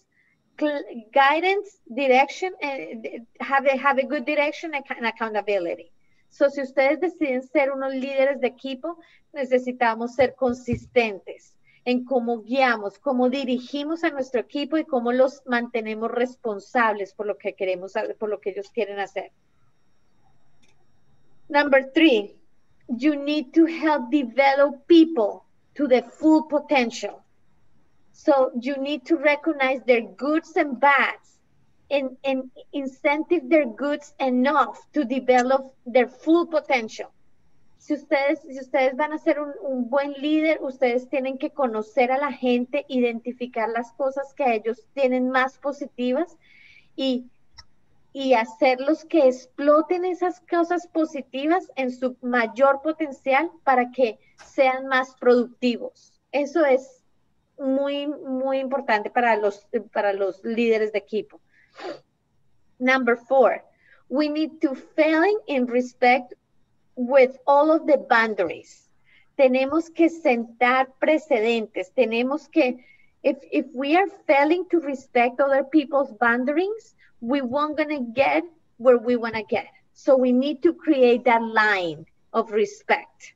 guidance, direction, and have a good direction and accountability. So, si ustedes deciden ser unos líderes de equipo, necesitamos ser consistentes en cómo guiamos, cómo dirigimos a nuestro equipo y cómo los mantenemos responsables por lo que queremos, por lo que ellos quieren hacer. Number 3, you need to help develop people to the full potential. So you need to recognize their goods and bads and incentive their goods enough to develop their full potential. Si ustedes van a ser un buen líder, ustedes tienen que conocer a la gente, identificar las cosas que ellos tienen más positivas y hacerlos que exploten esas cosas positivas en su mayor potencial para que sean más productivos. Eso es muy, muy importante para los líderes de equipo. Number 4, we need to fail in respect with all of the boundaries. Tenemos que sentar precedentes. Tenemos que, if we are failing to respect other people's boundaries, we won't gonna get where we wanna get. So we need to create that line of respect.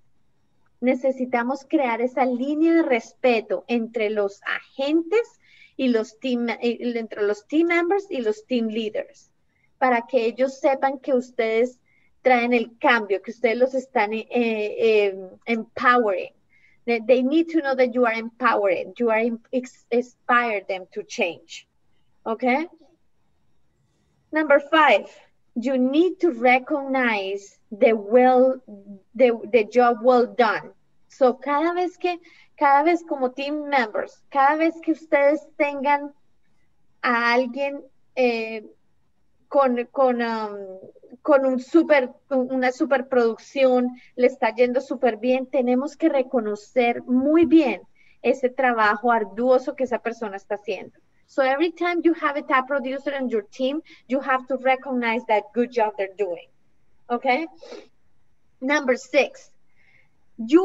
Necesitamos crear esa línea de respeto entre los agentes y entre los team members y los team leaders, para que ellos sepan que ustedes traen el cambio, que ustedes los están empowering. They need to know that you are empowering, you are inspire them to change. Okay? Number 5, you need to recognize the job well done. So cada vez como team members, cada vez que ustedes tengan a alguien con una superproducción, le está yendo súper bien, tenemos que reconocer muy bien ese trabajo arduoso que esa persona está haciendo. So every time you have a top producer on your team, you have to recognize that good job they're doing. Okay? Number 6, you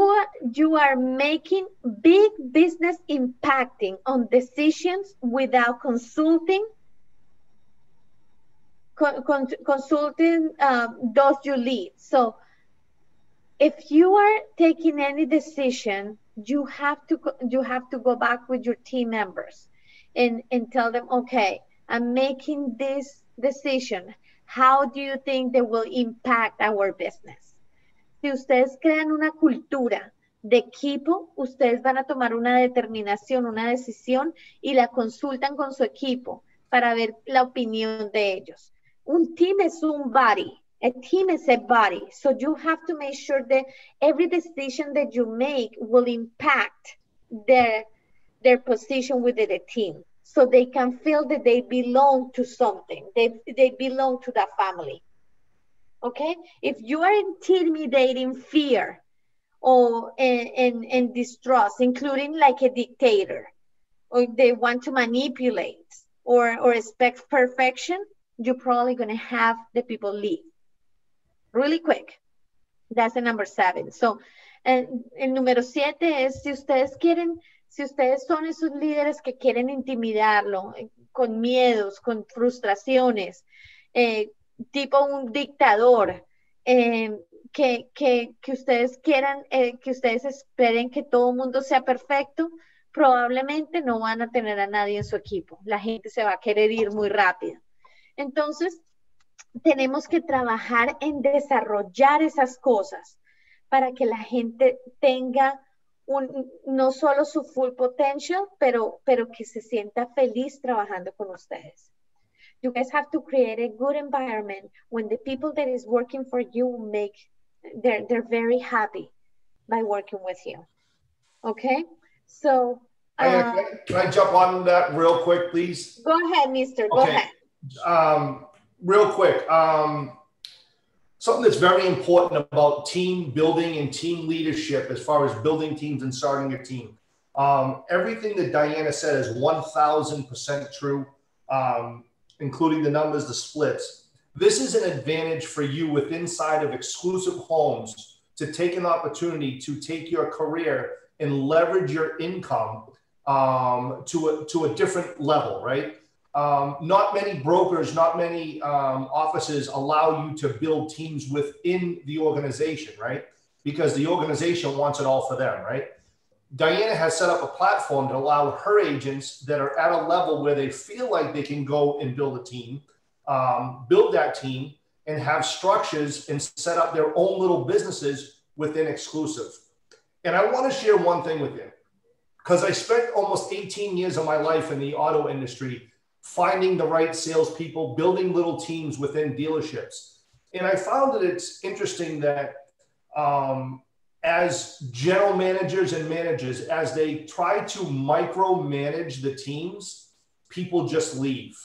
are making big business impacting on decisions without consulting those you lead. So if you are taking any decision, you have to go back with your team members and tell them, okay, I'm making this decision. How do you think they will impact our business? Si ustedes crean una cultura de equipo, ustedes van a tomar una determinación, una decisión y la consultan con su equipo para ver la opinión de ellos. Un team es un body. A team is a body. So you have to make sure that every decision that you make will impact their position within the team. So they can feel that they belong to something. They belong to that family. Okay? If you are intimidating fear and distrust, including like a dictator, or they want to manipulate or expect perfection, you're probably going to have the people leave really quick. That's the number 7. So, el número 7 es si ustedes son esos líderes que quieren intimidarlo con miedos, con frustraciones, tipo un dictador, que ustedes quieran, que ustedes esperen que todo el mundo sea perfecto, probablemente no van a tener a nadie en su equipo. La gente se va a querer ir muy rápido. Entonces, tenemos que trabajar en desarrollar esas cosas para que la gente tenga no solo su full potential, pero que se sienta feliz trabajando con ustedes. You guys have to create a good environment when the people that is working for you they're very happy by working with you. Okay? So, can I jump on that real quick, please? Go ahead, mister. Go ahead. Real quick, something that's very important about team building and team leadership as far as building teams and starting your team. Everything that Diana said is 1000% true, including the numbers, the splits. This is an advantage for you with inside of Exclusive Homes to take an opportunity to take your career and leverage your income to a different level, right? Not many brokers, not many offices allow you to build teams within the organization, right? Because the organization wants it all for them, right? Diana has set up a platform to allow her agents that are at a level where they feel like they can go and build a team, build that team, and have structures and set up their own little businesses within Exclusive. And I want to share one thing with you. because I spent almost 18 years of my life in the auto industry, finding the right salespeople, building little teams within dealerships. And I found that it's interesting that as general managers and managers, as they try to micromanage the teams, people just leave,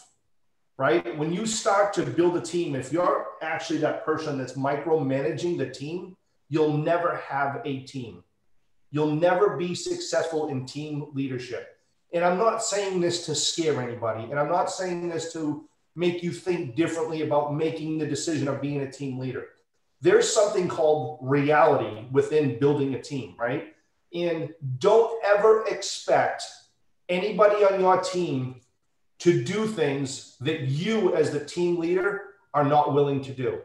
right? When you start to build a team, if you're actually that person that's micromanaging the team, you'll never have a team. You'll never be successful in team leadership. And I'm not saying this to scare anybody. And I'm not saying this to make you think differently about making the decision of being a team leader. There's something called reality within building a team, right? And don't ever expect anybody on your team to do things that you as the team leader are not willing to do.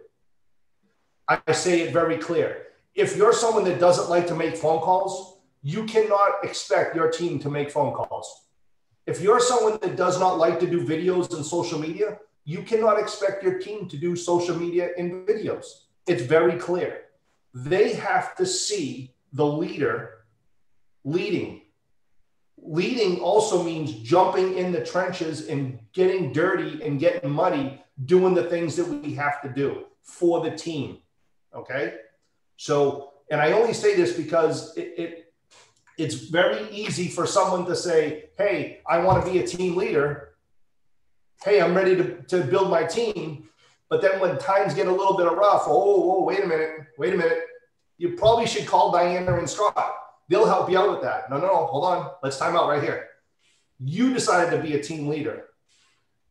I say it very clear. If you're someone that doesn't like to make phone calls, you cannot expect your team to make phone calls. If you're someone that does not like to do videos and social media, you cannot expect your team to do social media and videos. It's very clear. They have to see the leader leading. Leading also means jumping in the trenches and getting dirty and getting muddy, doing the things that we have to do for the team. Okay? So, and I only say this because it's very easy for someone to say, hey, I want to be a team leader. Hey, I'm ready to build my team. But then when times get a little bit rough, wait a minute. You probably should call Diana and Scott. They'll help you out with that. No, hold on. Let's time out right here. You decided to be a team leader.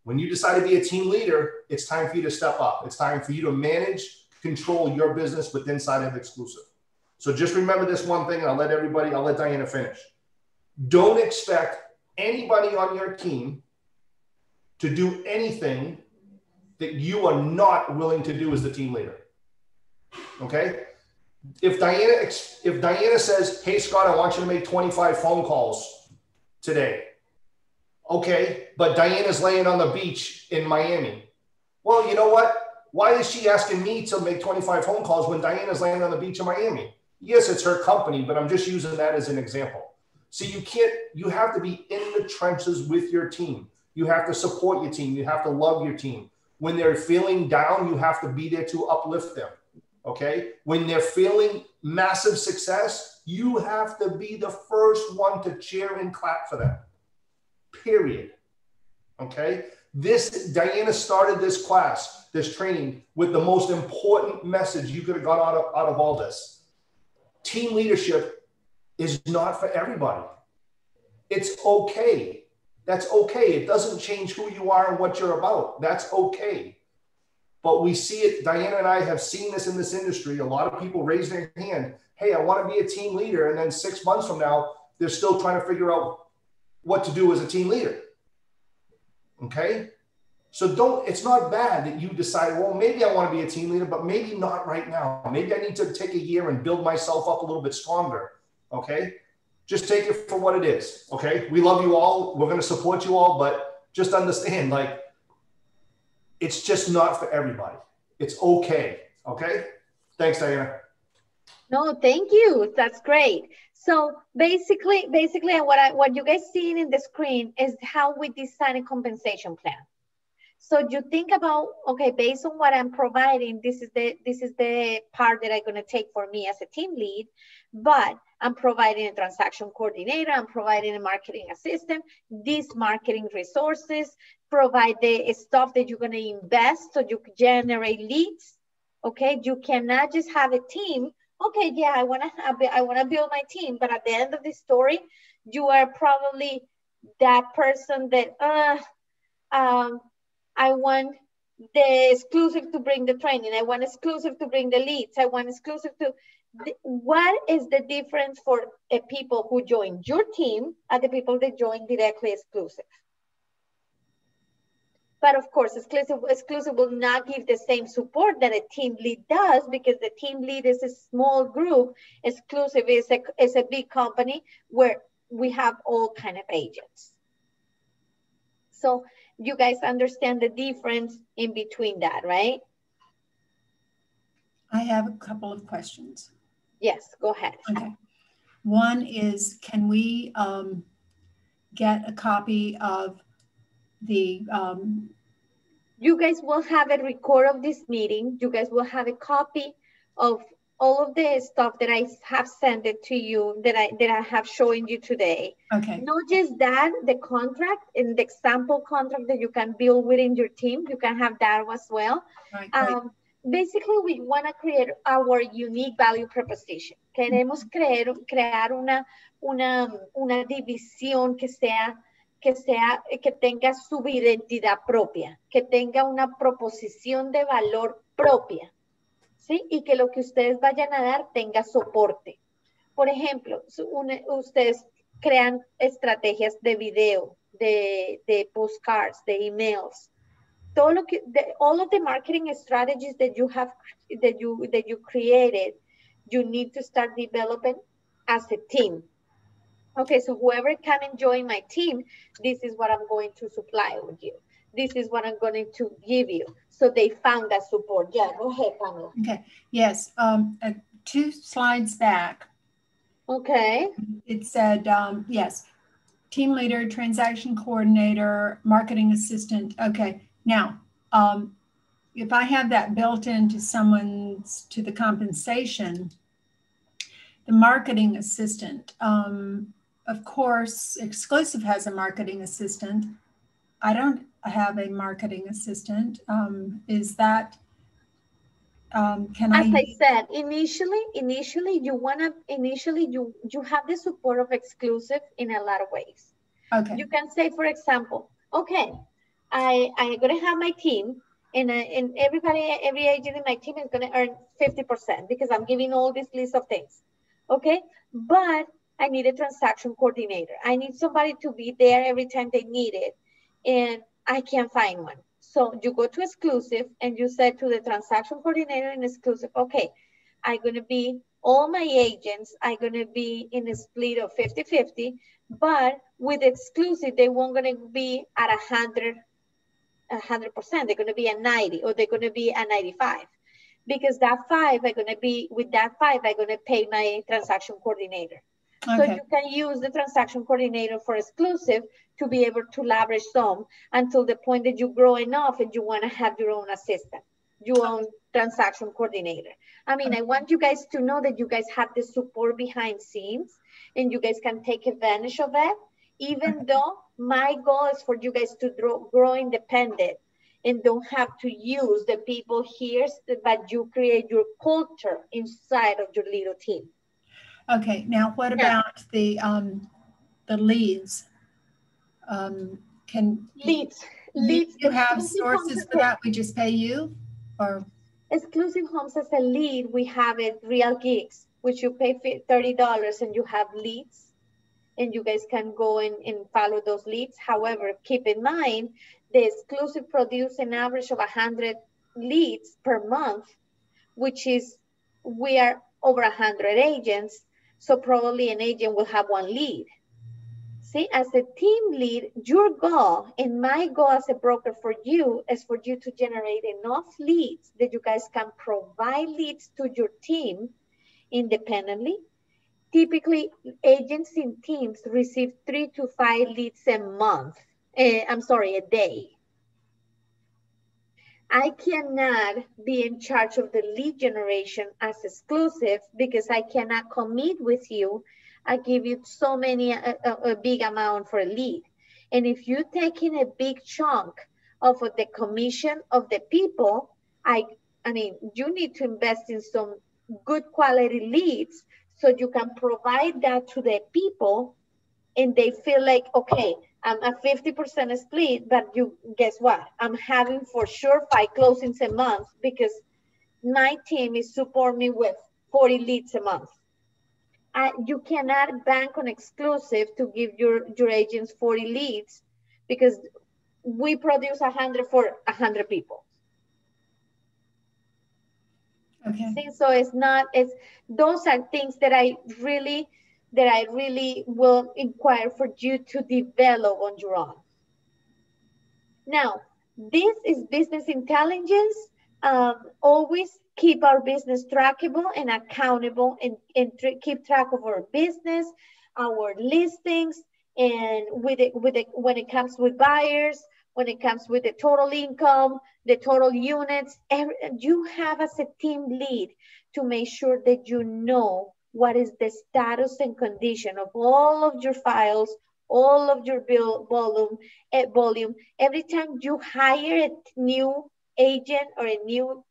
When you decide to be a team leader, it's time for you to step up. It's time for you to manage, control your business with inside of Exclusive. So just remember this one thing, and I'll let Diana finish. Don't expect anybody on your team to do anything that you are not willing to do as the team leader. Okay? If Diana says, hey, Scott, I want you to make 25 phone calls today. Okay, but Diana's laying on the beach in Miami. Well, you know what? Why is she asking me to make 25 phone calls when Diana's laying on the beach in Miami? Yes, it's her company, but I'm just using that as an example. So you have to be in the trenches with your team. You have to support your team. You have to love your team. When they're feeling down, you have to be there to uplift them. Okay? When they're feeling massive success, you have to be the first one to cheer and clap for them. Period. Okay? Diana started this class, this training, with the most important message you could have got out of all this. Team leadership is not for everybody. It's okay. That's okay. It doesn't change who you are and what you're about. That's okay. But we see it, Diana and I have seen this in this industry. A lot of people raise their hand, hey, I want to be a team leader. And then 6 months from now, they're still trying to figure out what to do as a team leader. Okay? So it's not bad that you decide, well, maybe I want to be a team leader, but maybe not right now. Maybe I need to take a year and build myself up a little bit stronger. Okay? Just take it for what it is. Okay? We love you all. We're going to support you all, but just understand, like, it's just not for everybody. It's okay. Okay? Thanks, Diana. No, thank you. That's great. So basically, what you guys see in the screen is how we design a compensation plan. So you think about, okay, based on what I'm providing, this is the part that I'm going to take for me as a team lead, but I'm providing a transaction coordinator, I'm providing a marketing assistant, these marketing resources, provide the stuff that you're going to invest so you can generate leads. Okay, you cannot just have a team. Okay, yeah, I want to build my team, but at the end of the story, you are probably that person that I want the exclusive to bring the training. I want exclusive to bring the leads. I want exclusive to. What is the difference for people who join your team and the people that join directly exclusive? But of course, exclusive will not give the same support that a team lead does, because the team lead is a small group. Exclusive is a big company where we have all kind of agents. So you guys understand the difference in between that, right? I have a couple of questions. Yes, go ahead. Okay. One is, can we get a copy of the you guys will have a record of this meeting. You guys will have a copy of all of the stuff that I have sent it to you, that I have shown you today. Okay. Not just that, the contract and the example contract that you can build within your team, you can have that as well. Right, Basically, we want to create our unique value proposition. Queremos crear una división que tenga su identidad propia, que tenga una proposición de valor propia, ¿sí? Y que lo que ustedes vayan a dar tenga soporte. Por ejemplo, ustedes crean estrategias de video, de postcards, de emails. Todo lo que, all of the marketing strategies that you have, that you created, you need to start developing as a team. Okay, so whoever can join my team, this is what I'm going to supply with you. This is what I'm going to give you. So they found that support. Yeah, go ahead, Pamela. Okay, yes, 2 slides back. Okay. It said, yes, team leader, transaction coordinator, marketing assistant. Okay, now, if I have that built into to the compensation, the marketing assistant, of course, Exclusive has a marketing assistant. I don't have a marketing assistant. Is that, can As I said, initially you have the support of Exclusive in a lot of ways. Okay. You can say, for example, okay, I'm going to have my team, and every agent in my team is going to earn 50% because I'm giving all this list of things. Okay, but I need a transaction coordinator. I need somebody to be there every time they need it, and I can't find one. So you go to Exclusive and you say to the transaction coordinator in Exclusive, okay, I'm going to be, all my agents are going to be in a split of 50-50, but with Exclusive, they won't going to be at 100%. They're going to be at 90, or they're going to be at 95. Because that 5 are going to be, with that 5, I'm going to pay my transaction coordinator. Okay. So you can use the transaction coordinator for Exclusive to be able to leverage some until the point that you grow enough and you want to have your own assistant, your own transaction coordinator. I mean, I want you guys to know that you guys have the support behind scenes and you guys can take advantage of that, even though my goal is for you guys to grow independent and don't have to use the people here, but you create your culture inside of your little team. Okay, now what about the leads? Leads. You have sources for that? We just pay you, or? Exclusive Homes as a lead, we have it Real Gigs, which you pay $30 and you have leads, and you guys can go and follow those leads. However, keep in mind, the Exclusive produce an average of 100 leads per month, which is, we are over 100 agents, so probably an agent will have 1 lead. See, as a team lead, your goal and my goal as a broker for you is for you to generate enough leads that you guys can provide leads to your team independently. Typically, agents in teams receive 3 to 5 leads a month. A day. I cannot be in charge of the lead generation as Exclusive because I cannot commit with you. I give you so many, a big amount for a lead. And if you're taking a big chunk of the commission of the people, I mean, you need to invest in some good quality leads so you can provide that to the people and they feel like, okay, I'm a 50% split, but you guess what? I'm having for sure 5 closings a month because my team is supporting me with 40 leads a month. You cannot bank on Exclusive to give your agents 40 leads because we produce 100 for 100 people. Okay. See, so those are things that I really will inquire for you to develop on your own. Now, this is business intelligence Always keep our business trackable and accountable, and keep track of our business, our listings, and when it comes with buyers, when it comes with the total income, the total units, you have as a team lead to make sure that you know what is the status and condition of all of your files, all of your volume. Every time you hire a new agent or a new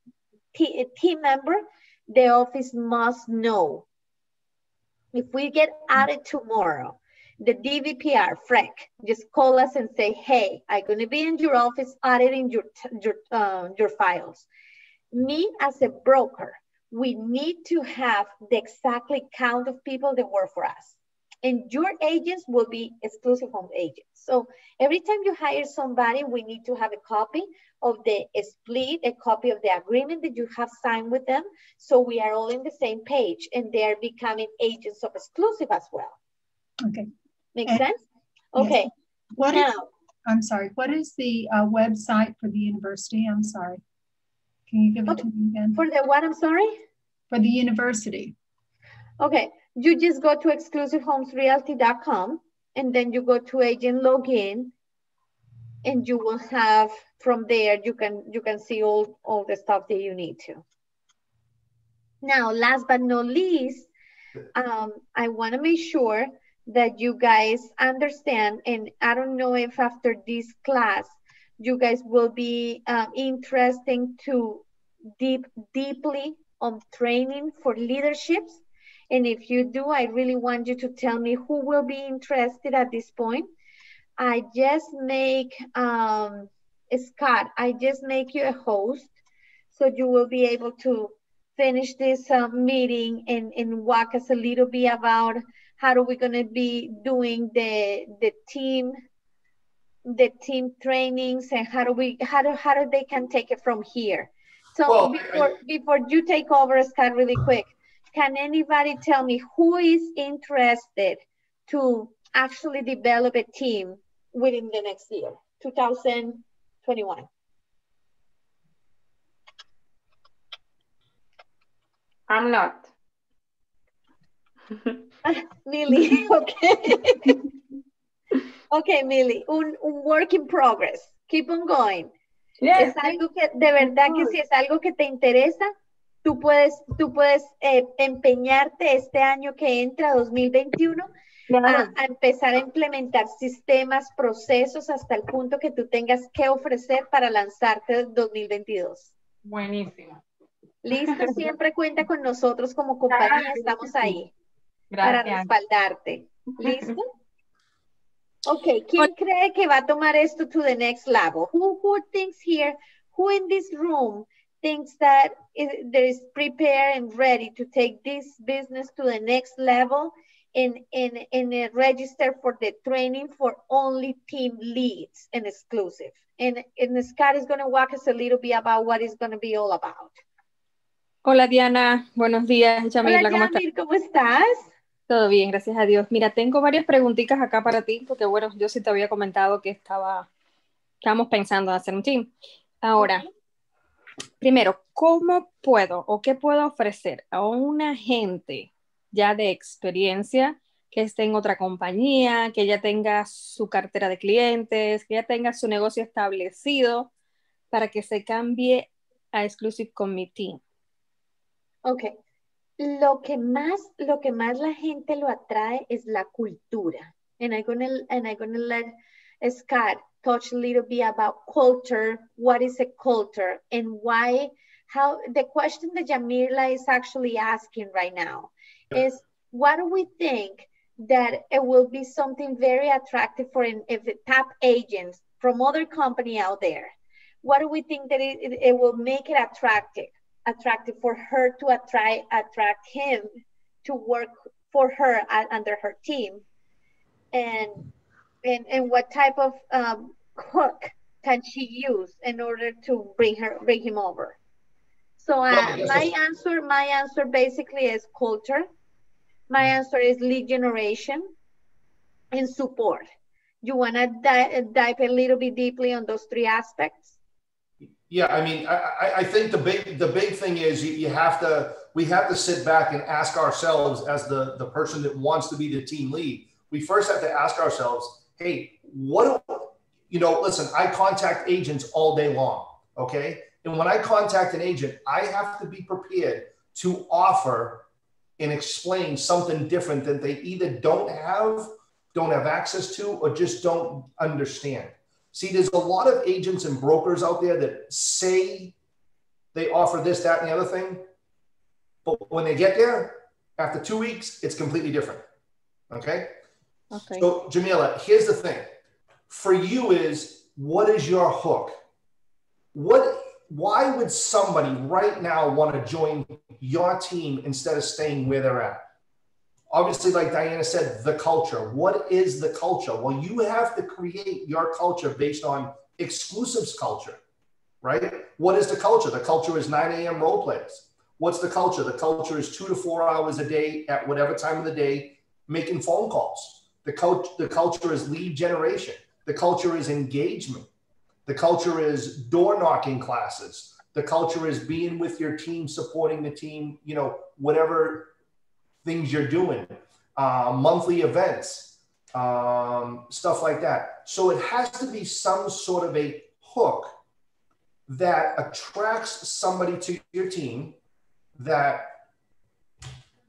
team member, the office must know. If we get added tomorrow, the DVPR, Frank, just call us and say, hey, I'm going to be in your office auditing your files. Me as a broker, we need to have the exactly count of people that work for us. And your agents will be exclusive home agents. So every time you hire somebody, we need to have a copy of the split, a copy of the agreement that you have signed with them. So we are all in the same page and they're becoming agents of exclusive as well. Okay. Makes sense? Okay. Yes. I'm sorry, what is the website for the university? I'm sorry. Can you give it to me again? For the what, I'm sorry? For the university. Okay, you just go to exclusivehomesrealty.com and then you go to agent login and you will have from there, you can see all the stuff that you need to. Now, last but not least, I wanna make sure that you guys understand, and I don't know if after this class, you guys will be interested to deeply on training for leaderships. And if you do, I really want you to tell me who will be interested at this point. I just make, Scott, I just make you a host so you will be able to finish this meeting and walk us a little bit about how are we gonna be doing the team trainings and how do they can take it from here. So well, before you take over, Scott, really quick, can anybody tell me who is interested to actually develop a team within the next year, 2021? I'm not. Millie, okay. Okay, Millie, un work in progress. Keep on going. Yes. Es algo que, de verdad que si es algo que te interesa, tú puedes empeñarte este año que entra, 2021, a empezar a implementar sistemas, procesos, hasta el punto que tú tengas que ofrecer para lanzarte en 2022. Buenísimo. Listo, siempre cuenta con nosotros como compañía, estamos ahí. Gracias. Para respaldarte. ¿Listo? Okay, ¿quién cree que va a tomar esto to the next level? Who thinks here, who in this room thinks that there is prepared and ready to take this business to the next level and register for the training for only team leads and exclusive? And Scott is going to walk us a little bit about what it's going to be all about. Hola Diana, buenos días. Yamila, ¿cómo estás? Todo bien, gracias a Dios. Mira, tengo varias preguntitas acá para ti, porque bueno, yo sí te había comentado que estábamos pensando en hacer un team. Ahora, primero, ¿cómo puedo o qué puedo ofrecer a un agente ya de experiencia que esté en otra compañía, que ya tenga su cartera de clientes, que ya tenga su negocio establecido para que se cambie a Exclusive con mi team? Ok. Lo que más la gente lo atrae es la cultura. And I'm gonna let Scott touch a little bit about culture, what is a culture, and why, how, the question that Jamila is actually asking right now is, what do we think that it will be something very attractive for if the top agents from other company out there? What do we think that it will make it attractive for her to attract him to work for her under her team, and what type of hook can she use in order to bring him over? So my answer basically is culture. My answer is lead generation and support. You want to dive a little bit deeply on those three aspects? Yeah, I mean, I think the big thing is we have to sit back and ask ourselves, as the person that wants to be the team lead, we first have to ask ourselves, hey, listen, I contact agents all day long, okay? And when I contact an agent, I have to be prepared to offer and explain something different that they either don't have access to, or just don't understand. See, there's a lot of agents and brokers out there that say they offer this, that, and the other thing, but when they get there, after 2 weeks, it's completely different, okay? Okay. So, Jamila, here's the thing. For you what is your hook? Why would somebody right now want to join your team instead of staying where they're at? Obviously, like Diana said, the culture. What is the culture? Well, you have to create your culture based on Exclusive's culture, right? What is the culture? The culture is 9 a.m. role plays. What's the culture? The culture is 2 to 4 hours a day at whatever time of the day, making phone calls. The culture is lead generation. The culture is engagement. The culture is door knocking classes. The culture is being with your team, supporting the team, whatever things you're doing, monthly events, stuff like that. So it has to be some sort of a hook that attracts somebody to your team that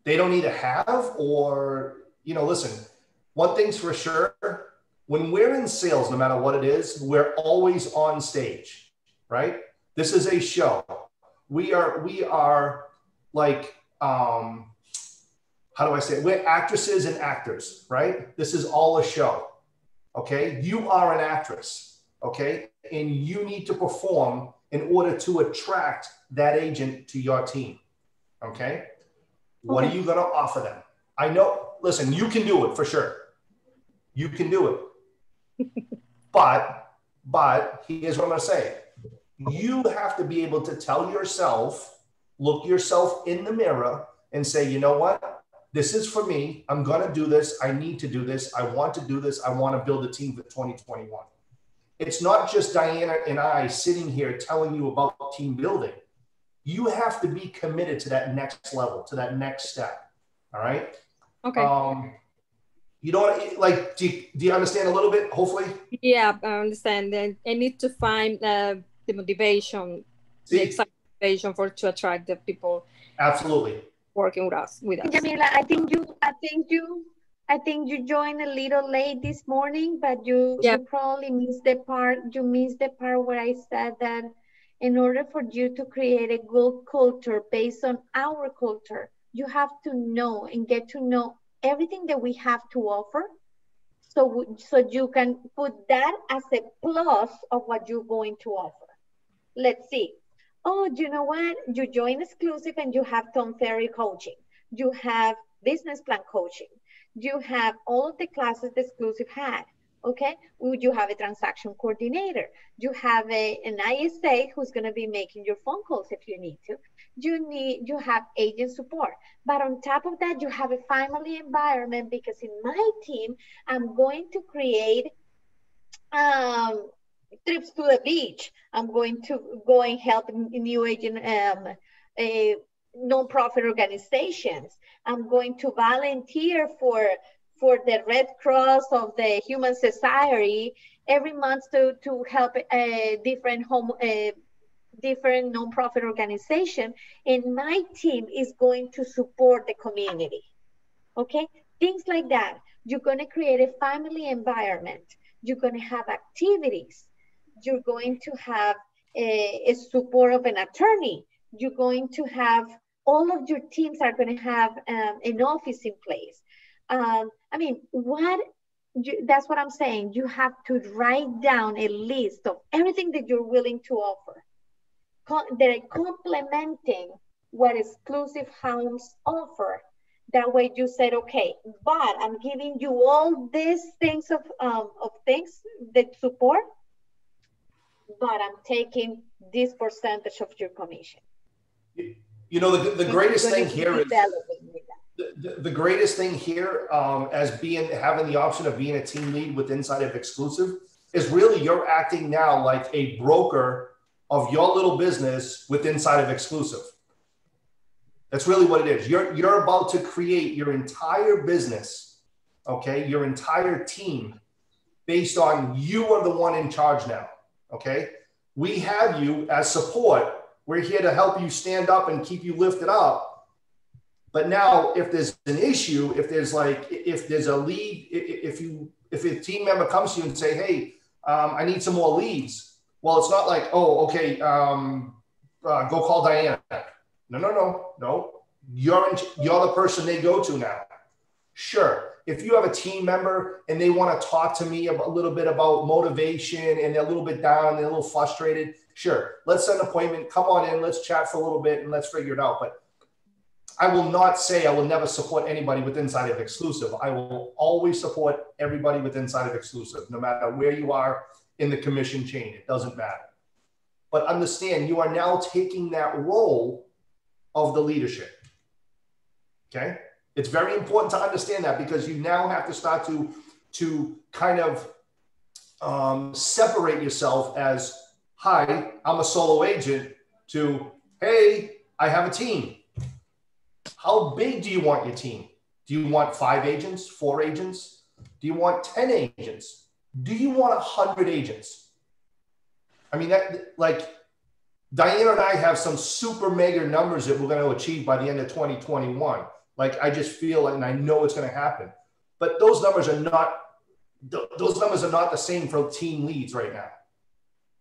they don't either have, or, listen, one thing's for sure, when we're in sales, no matter what it is, we're always on stage, right? This is a show. We are like, how do I say it? We're actresses and actors, right? This is all a show, okay? You are an actress, okay? And you need to perform in order to attract that agent to your team, okay? What are you gonna offer them? I know, listen, you can do it for sure. You can do it. But here's what I'm gonna say. You have to be able to tell yourself, look yourself in the mirror and say, you know what? This is for me. I'm going to do this. I need to do this. I want to do this. I want to build a team for 2021. It's not just Diana and I sitting here telling you about team building. You have to be committed to that next level, to that next step. All right. Okay. You don't like, do you understand a little bit, hopefully? Yeah, I understand. Then I need to find the motivation, the exact motivation to attract the people. Absolutely. Working with us. Jamila, I think you joined a little late this morning, but you probably missed the part. You missed the part where I said that in order for you to create a good culture based on our culture, you have to know and get to know everything that we have to offer. So you can put that as a plus of what you're going to offer. Let's see. Oh, you know what? You join Exclusive and you have Tom Ferry coaching. You have business plan coaching. You have all of the classes the Exclusive had, okay? You have a transaction coordinator. You have an ISA who's gonna be making your phone calls if you need to. You have agent support. But on top of that, you have a family environment, because in my team, I'm going to create trips to the beach. I'm going to go and help new agent, non-profit organizations. I'm going to volunteer for the Red Cross of the Human Society every month to help different non-profit organization. And my team is going to support the community. Okay, things like that. You're going to create a family environment. You're going to have activities. You're going to have a support of an attorney. You're going to have, all of your teams are going to have an office in place. I mean, that's what I'm saying. You have to write down a list of everything that you're willing to offer. They're complementing what Exclusive Homes offer. That way you said, okay, but I'm giving you all these things of things that support, but I'm taking this percentage of your commission. You know, the greatest thing here is the greatest thing here as having the option of being a team lead with inside of Exclusive is really you're acting now like a broker of your little business with Inside of Exclusive. That's really what it is. You're about to create your entire business, okay? Your entire team based on you are the one in charge now, okay? We have you as support. We're here to help you stand up and keep you lifted up. But now if there's an issue, if there's a lead, if a team member comes to you and say, hey, I need some more leads. Well, it's not like, oh, okay, go call Diana. No. You're the person they go to now. Sure. If you have a team member and they want to talk to me a little bit about motivation and they're a little bit down, they're a little frustrated, sure. Let's set an appointment. Come on in. Let's chat for a little bit and let's figure it out. But I will not say I will never support anybody with Inside of Exclusive. I will always support everybody with Inside of Exclusive, no matter where you are in the commission chain. It doesn't matter. But understand, you are now taking that role of the leadership. Okay? It's very important to understand that because you now have to start to kind of separate yourself as, hi, I'm a solo agent, to, hey, I have a team. How big do you want your team? Do you want 5 agents, 4 agents? Do you want 10 agents? Do you want 100 agents? I mean, that, like, Diana and I have some super mega numbers that we're going to achieve by the end of 2021. Like, I just feel like, and I know it's going to happen, but those numbers are not the same for team leads right now.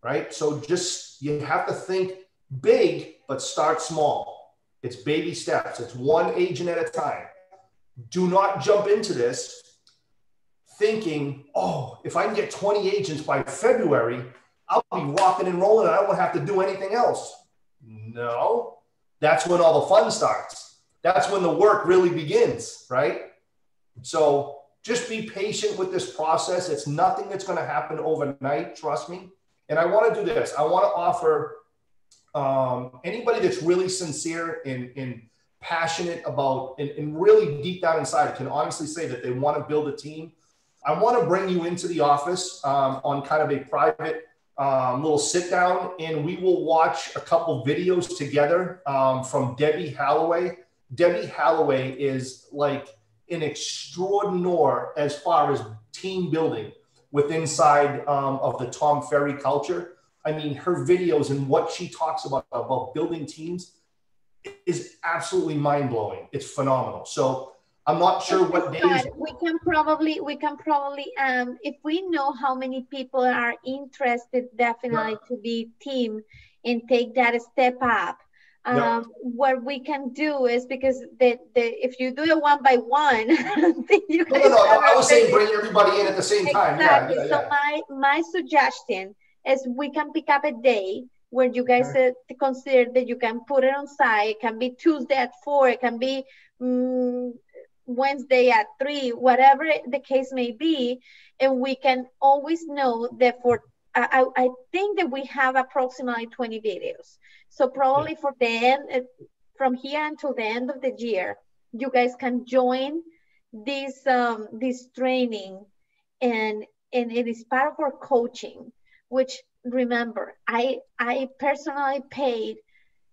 Right. So just, you have to think big, but start small. It's baby steps. It's one agent at a time. Do not jump into this thinking, oh, if I can get 20 agents by February, I'll be rocking and rolling and I won't have to do anything else. No, that's when all the fun starts. That's when the work really begins, right? So just be patient with this process. It's nothing that's going to happen overnight, trust me. And I want to do this. I want to offer anybody that's really sincere and passionate about, and really deep down inside can honestly say that they want to build a team. I want to bring you into the office on kind of a private little sit down, and we will watch a couple videos together from Debbie Halloway. Debbie Halloway is like an extraordinaire as far as team building with inside of the Tom Ferry culture. I mean, her videos and what she talks about building teams is absolutely mind-blowing. It's phenomenal. So I'm not sure what days. We can probably, if we know how many people are interested, definitely to be team and take that step up. What we can do is, because if you do it one by one, you no, I was saying bring everybody in at the same time. Exactly. So my suggestion is we can pick up a day where you guys consider that you can put it on site. It can be Tuesday at 4. It can be Wednesday at 3, whatever the case may be. And we can always know that I think that we have approximately 20 videos. So probably for the end, from here until the end of the year, you guys can join this training, and it is part of our coaching. Which, remember, I personally paid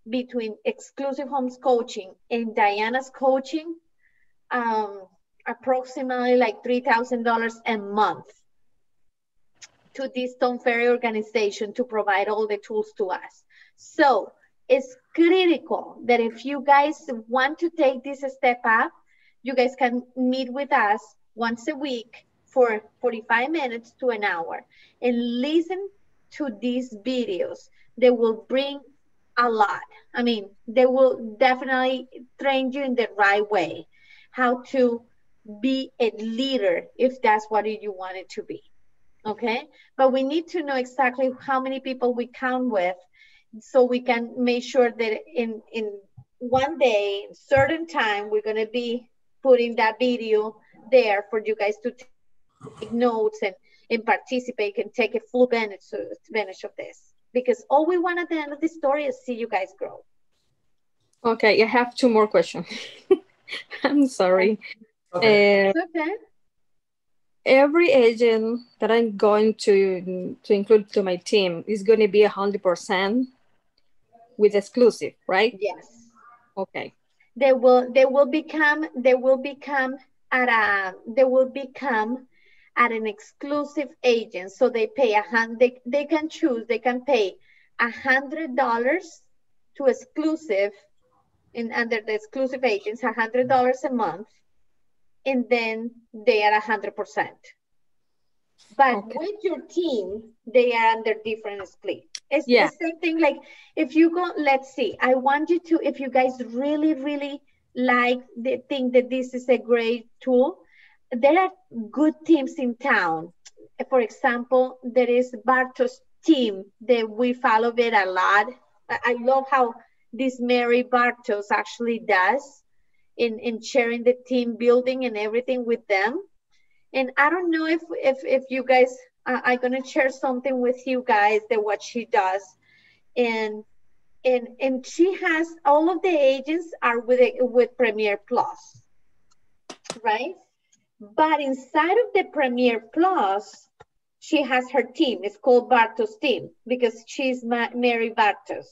between Exclusive Homes Coaching and Diana's coaching approximately like $3,000 a month to this Tom Ferry organization to provide all the tools to us. So it's critical that if you guys want to take this step up, you guys can meet with us once a week for 45 minutes to an hour and listen to these videos. They will bring a lot. I mean, they will definitely train you in the right way, how to be a leader if that's what you want it to be. Okay, but we need to know exactly how many people we count with, so we can make sure that in one day, certain time, we're going to be putting that video there for you guys to take notes and participate and take a full advantage of this. Because all we want at the end of the story is see you guys grow. Okay, I have 2 more questions. I'm sorry. Okay. Okay. every agent that I'm going to include to my team is going to be 100% with exclusive, right? Yes. Okay. They will become at an exclusive agent. So they pay they can choose, they can pay $100 to exclusive under the exclusive agents, $100 a month, and then they are 100%. But Okay. with your team, they are under different split. It's Yeah. the same thing. Like if you go, let's see, I want you to, if you guys really, really think that this is a great tool, there are good teams in town. For example, there is Bartos team that we follow it a lot. I love how this Mary Bartos actually does in sharing the team building and everything with them. And I don't know if you guys, I'm gonna share something with you guys that what she does, and she has all of the agents are with Premier Plus, right? But inside of the Premier Plus, she has her team. It's called Bartos team because she's Mary Bartos,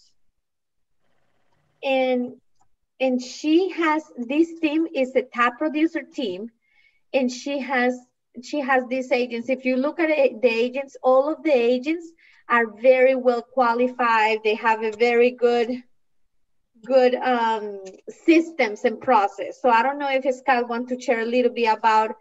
and she has this team is a top producer team, and she has these agents. If you look at it, the agents, all of the agents are very well qualified. They have a very good systems and process. So I don't know if Scott wants to share a little bit about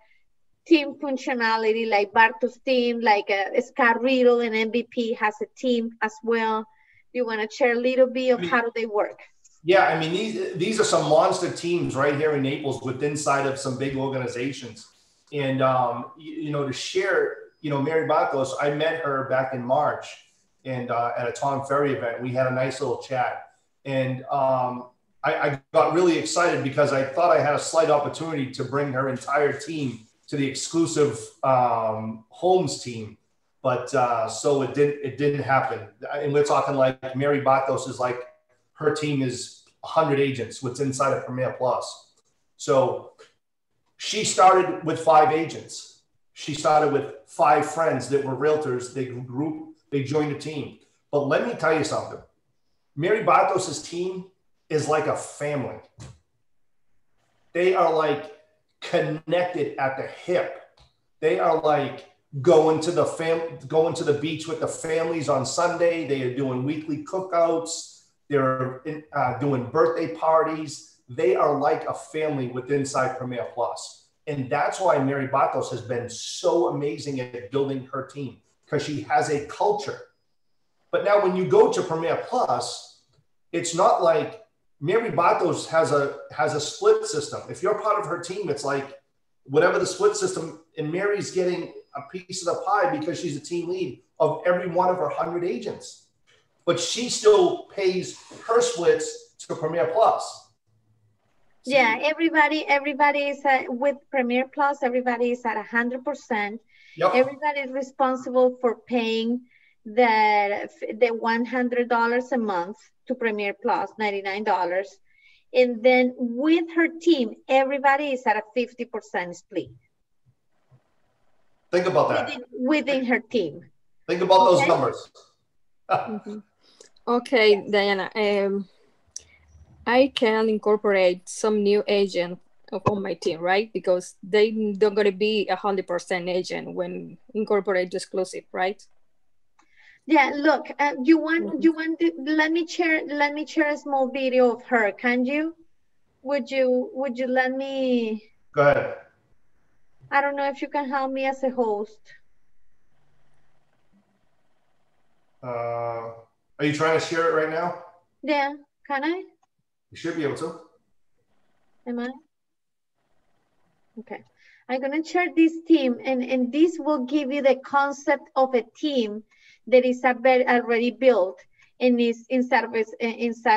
team functionality, like Bartos team, like Scott Riddle and MVP has a team as well. Do you want to share a little bit of how do they work? Yeah, I mean, these are some monster teams right here in Naples with inside of some big organizations. And, you know, to share, you know, Mary Bartos, I met her back in March and at a Tom Ferry event. We had a nice little chat. And I got really excited because I thought I had a slight opportunity to bring her entire team to the exclusive Homes team. But so it didn't happen. And we're talking like Mary Bartos is like, her team is 100 agents, what's inside of Premier Plus. So she started with 5 agents. She started with 5 friends that were realtors. They joined the team. But let me tell you something. Mary Bartos's team is like a family. They are like connected at the hip. They are like going to the beach with the families on Sunday. They are doing weekly cookouts. They're doing birthday parties. They are like a family with inside Premier Plus. And that's why Mary Bartos has been so amazing at building her team, because she has a culture. But now when you go to Premier Plus, it's not like Mary Bartos has a split system. If you're part of her team, it's like whatever the split system, and Mary's getting a piece of the pie because she's a team lead of every one of her 100 agents. But she still pays her splits to Premier Plus. Yeah, everybody is with Premier Plus. Everybody is at 100%. Yep. Everybody is responsible for paying the $100 a month to Premier Plus, $99, and then with her team, everybody is at a 50% split. Think about that within her team. Think about those numbers. Mm-hmm. Okay, Diana, I can incorporate some new agent on my team, right? Because they don't going to be 100% agent when incorporate exclusive, right? Yeah, look, you want to, let me share a small video of her. Can you? Would you let me? Go ahead. I don't know if you can help me as a host. Are you trying to share it right now? Yeah, can I? You should be able to. Am I? Okay. I'm going to share this team, and this will give you the concept of a team that is already built and is inside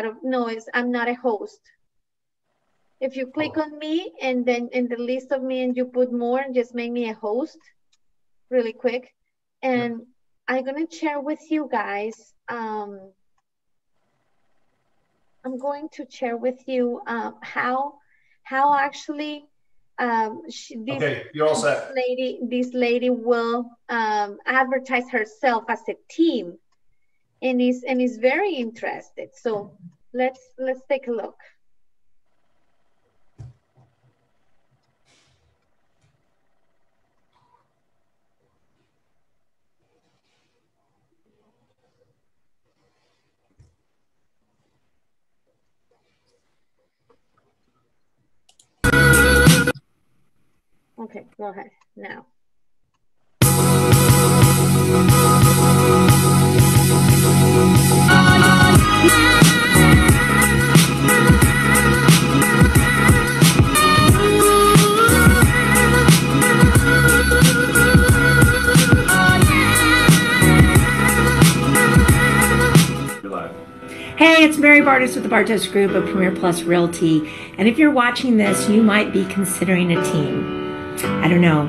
of noise. I'm not a host. If you click on me and then in the list of me and you put more, just make me a host really quick. And I'm going to share with you guys. I'm going to share with you how actually Okay, you're all set. This lady will advertise herself as a team, and is very interested. So let's take a look. Okay, go ahead now. Hey, it's Mary Bartis with the Bartos Group of Premier Plus Realty. And if you're watching this, you might be considering a team. I don't know.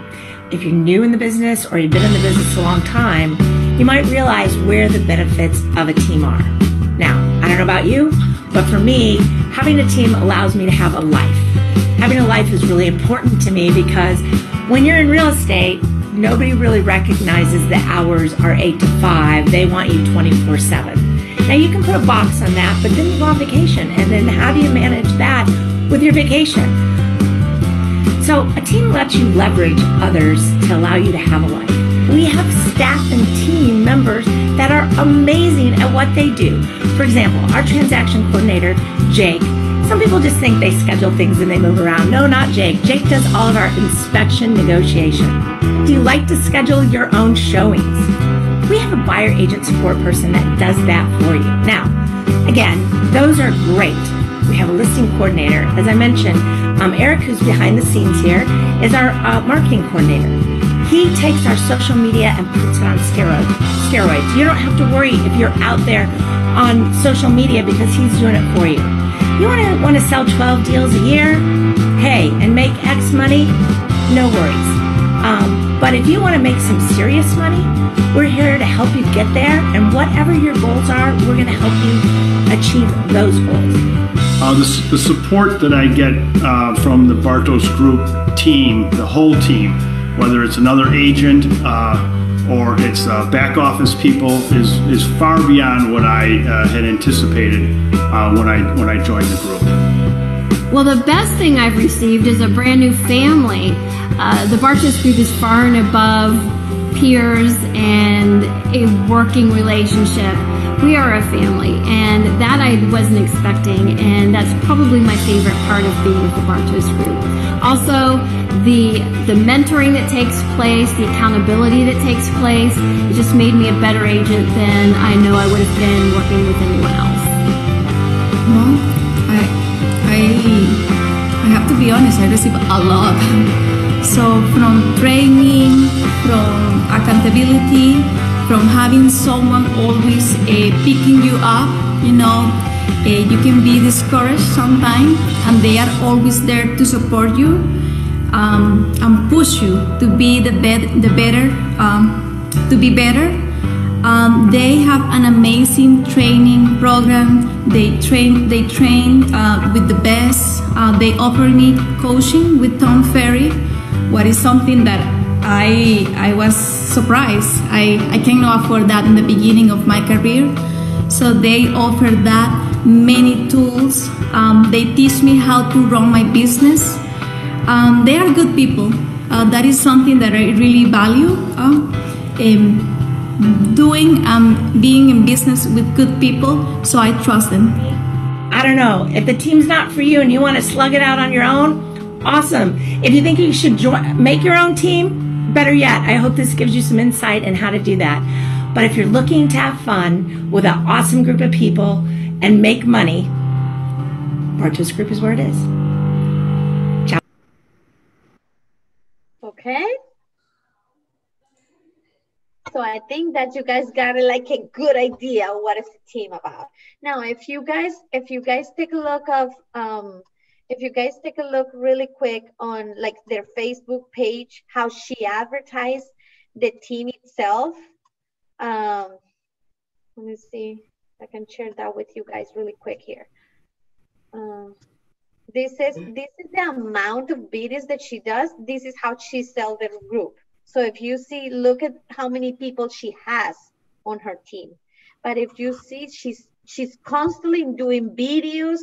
If you're new in the business or you've been in the business a long time, you might realize where the benefits of a team are. Now, I don't know about you, but for me, having a team allows me to have a life. Having a life is really important to me because when you're in real estate, nobody really recognizes the hours are 8 to 5. They want you 24/7. Now you can put a box on that, but then you go on vacation. And then how do you manage that with your vacation? So a team lets you leverage others to allow you to have a life. We have staff and team members that are amazing at what they do. For example, our transaction coordinator, Jake, some people just think they schedule things and they move around. No, not Jake. Jake does all of our inspection negotiation. Do you like to schedule your own showings? We have a buyer agent support person that does that for you. Now, again, those are great. We have a listing coordinator. As I mentioned, Eric, who's behind the scenes here, is our marketing coordinator. He takes our social media and puts it on steroids. You don't have to worry if you're out there on social media because he's doing it for you. You want to sell 12 deals a year? Hey, and make X money? No worries. But if you want to make some serious money, we're here to help you get there. And whatever your goals are, we're going to help you achieve those goals. The support that I get from the Bartos Group team, the whole team, whether it's another agent or it's back office people, is far beyond what I had anticipated when I joined the group. Well, the best thing I've received is a brand new family. The Bartos Group is far and above peers and a working relationship. We are a family, and that I wasn't expecting, and that's probably my favorite part of being with the Bartos Group. Also, the mentoring that takes place, the accountability that takes place, it just made me a better agent than I know I would have been working with anyone else. Well, I have to be honest, I receive a lot. So from training, from accountability, from having someone always picking you up, you can be discouraged sometimes, and they are always there to support you and push you to be better. They have an amazing training program. They train with the best. They offer me coaching with Tom Ferry, what is something that I was surprised. I cannot afford that in the beginning of my career. So they offer that, many tools. They teach me how to run my business. They are good people. That is something that I really value. Being in business with good people, so I trust them. I don't know. If the team's not for you and you want to slug it out on your own, awesome. If you think you should make your own team, better yet, I hope this gives you some insight in how to do that. But if you're looking to have fun with an awesome group of people and make money, Bartos Group is where it is. Ciao. Okay. So I think that you guys got like a good idea of what is the team about. Now, if you guys take a look of if you guys take a look really quick on like their Facebook page, how she advertised the team itself. Let me see if I can share that with you guys really quick here. This is the amount of videos that she does. This is how she sells the group. So if you see, look at how many people she has on her team. But if you see, she's constantly doing videos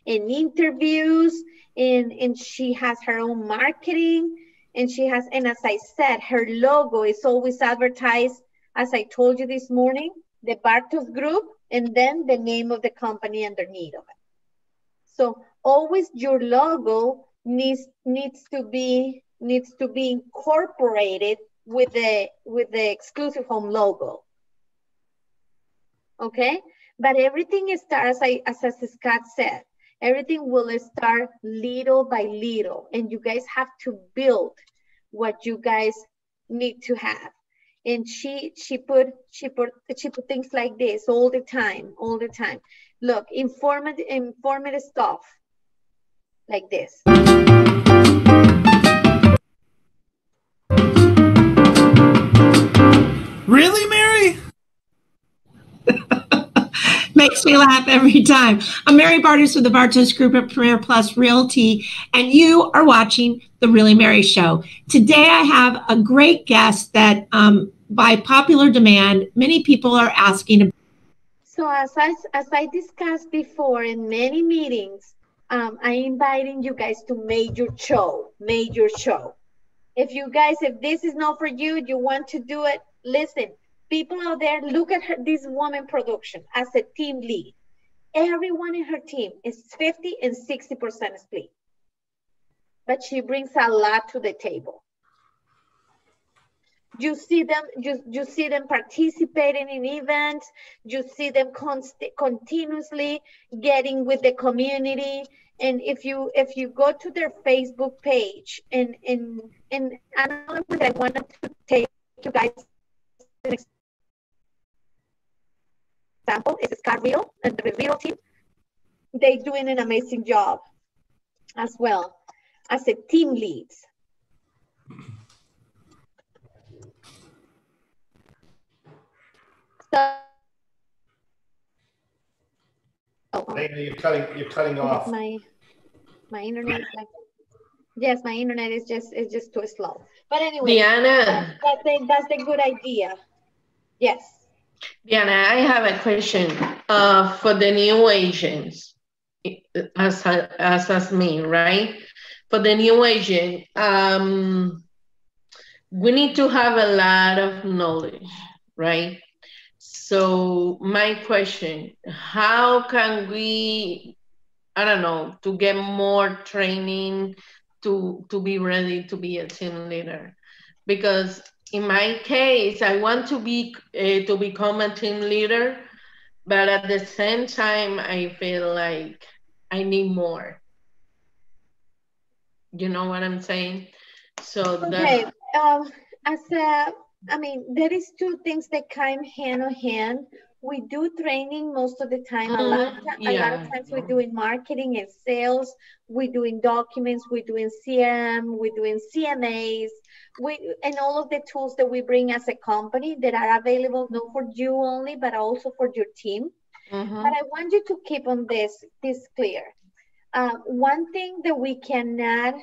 and interviews, and she has her own marketing, and she has, and as I said, her logo is always advertised, as I told you this morning, the Bartos Group, and then the name of the company underneath of it. So always your logo needs to be incorporated with the Exclusive Home logo. Okay, but everything starts, as Scott said, everything will start little by little, and you guys have to build what you guys need to have. And she put things like this all the time. Look, informative stuff like this. Really, Mary? Makes me laugh every time. I'm Mary Bartos with the Bartos Group at Premier Plus Realty, and you are watching The Really Mary Show. Today I have a great guest that, by popular demand, many people are asking. So as I discussed before in many meetings, I'm inviting you guys to major show. If this is not for you, you want to do it, listen. People out there, look at this woman production as a team lead. Everyone in her team is 50 and 60% split. But she brings a lot to the table. You see them participating in events. You see them continuously getting with the community. And if you go to their Facebook page, and another one that I wanted to take you guys an example is Scott Real and the Real team. They're doing an amazing job as well as a team leads. So, You're cutting off. My internet is like, yes, my internet is just too slow. But anyway, Diana, that's a good idea. Yes. Diana, I have a question for the new agents, as me, right? For the new agent, we need to have a lot of knowledge, right? So my question, how can we, I don't know, to get more training to be ready to be a team leader? Because in my case, I want to become a team leader, but at the same time, I feel like I need more. You know what I'm saying? So okay. There is two things that come hand in hand. We do training most of the time. A lot of times we do in marketing and sales. We doing documents. We doing CRM. We doing CMAs. And all of the tools that we bring as a company that are available not for you only, but also for your team. But I want you to keep on this clear. One thing that we cannot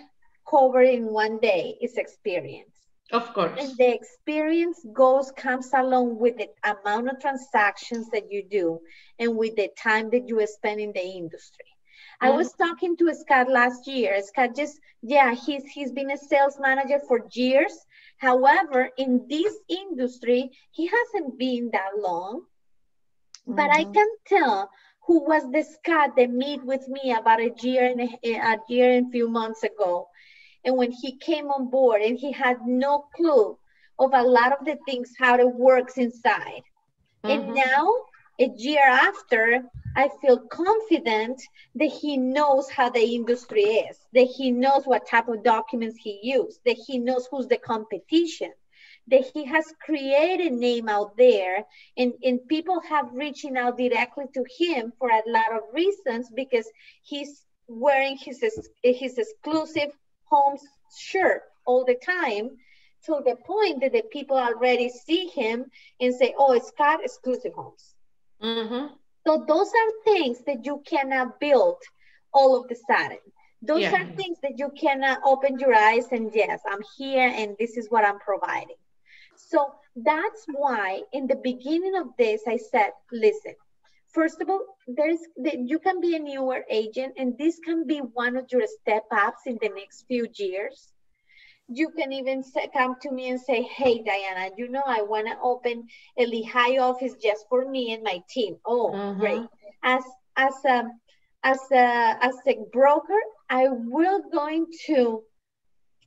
cover in one day is experience. Of course. And the experience comes along with the amount of transactions that you do and with the time that you spend in the industry. I was talking to Scott last year. Scott he's been a sales manager for years. However, in this industry, he hasn't been that long. But I can tell who was the Scott that met with me about a year and a few months ago. And when he came on board, and he had no clue of a lot of the things, how it works inside. And now, a year after, I feel confident that he knows how the industry is, that he knows what type of documents he used, that he knows who's the competition, that he has created a name out there, and people have reaching out directly to him for a lot of reasons, because he's wearing his exclusive homes shirt all the time, to the point that the people already see him and say, oh, it's Scott Exclusive Homes. So those are things that you cannot build all of the sudden. Those are things that you can open your eyes and yes, I'm here and this is what I'm providing. So that's why in the beginning of this, I said, listen, first of all, you can be a newer agent and this can be one of your step ups in the next few years. You can even come to me and say, hey, Diana, you know, I want to open a Lehigh office just for me and my team. Oh, great. As a broker, I will going to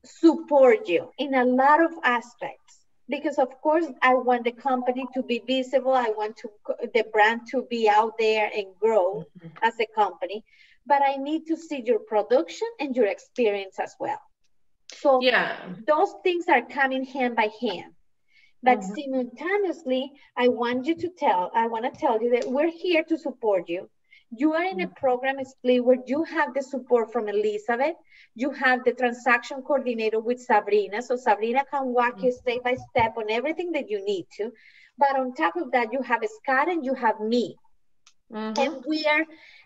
support you in a lot of aspects because, of course, I want the company to be visible. I want the brand to be out there and grow as a company. But I need to see your production and your experience as well. So those things are coming hand by hand. But simultaneously, I want to tell you that we're here to support you. You are in a program split where you have the support from Elizabeth. You have the transaction coordinator with Sabrina. So Sabrina can walk you step by step on everything that you need to. But on top of that, you have Scott and you have me. And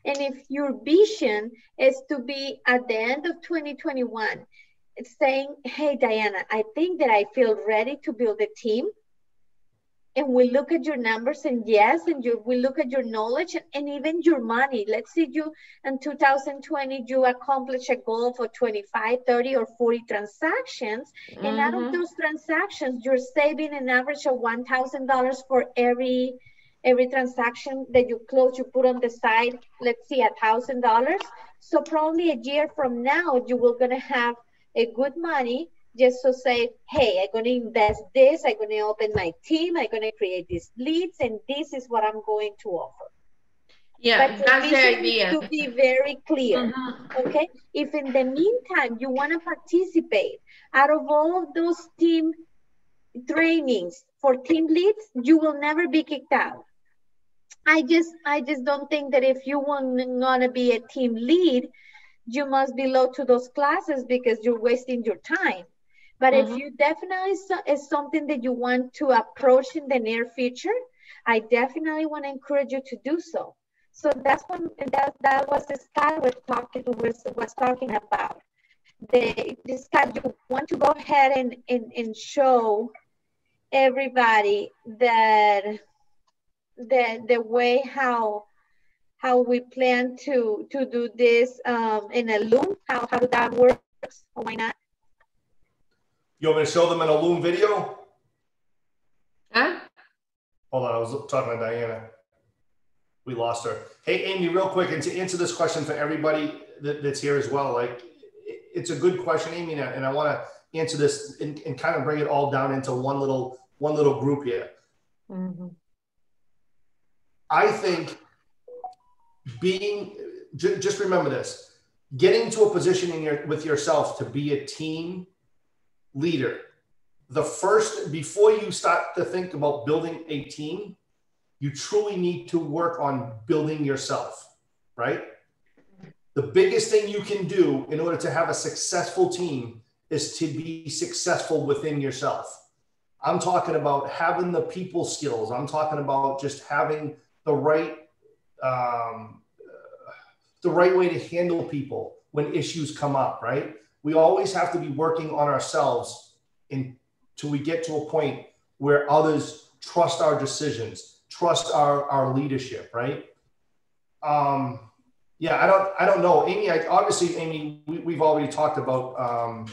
if your vision is to be at the end of 2021, it's saying, hey, Diana, I think that I feel ready to build a team. And we look at your numbers and we look at your knowledge and even your money. Let's say you in 2020, you accomplish a goal for 25, 30 or 40 transactions. And out of those transactions, you're saving an average of $1,000 for every transaction that you close, you put on the side, let's see, $1,000. So probably a year from now, you will gonna have a good money just to say, hey, I'm going to invest this, I'm going to open my team, I'm going to create these leads, and this is what I'm going to offer. Yeah, but that's the idea. To be very clear, okay? If in the meantime you want to participate out of all of those team trainings for team leads, you will never be kicked out. I just don't think that if you want to be a team lead, you must belong to those classes because you're wasting your time. But if you definitely is something that you want to approach in the near future, I definitely want to encourage you to do so. So that's what that was the Scott was talking about. The Scott, you want to go ahead and show everybody that the way how we plan to do this in a Loom, how that works, or why not? You want me to show them in a Loom video? Huh? Hold on, I was talking to Diana. We lost her. Hey, Amy, real quick, and to answer this question for everybody that's here as well, like, it's a good question, Amy, and I want to answer this and kind of bring it all down into one little group here. I think just remember this, getting to a position with yourself to be a team leader, before you start to think about building a team, you truly need to work on building yourself, right? The biggest thing you can do in order to have a successful team is to be successful within yourself. I'm talking about having the people skills. I'm talking about just having the right way to handle people when issues come up, right? We always have to be working on ourselves until we get to a point where others trust our decisions, trust our leadership, right? Yeah, I don't know, Amy. Obviously, Amy, we've already talked about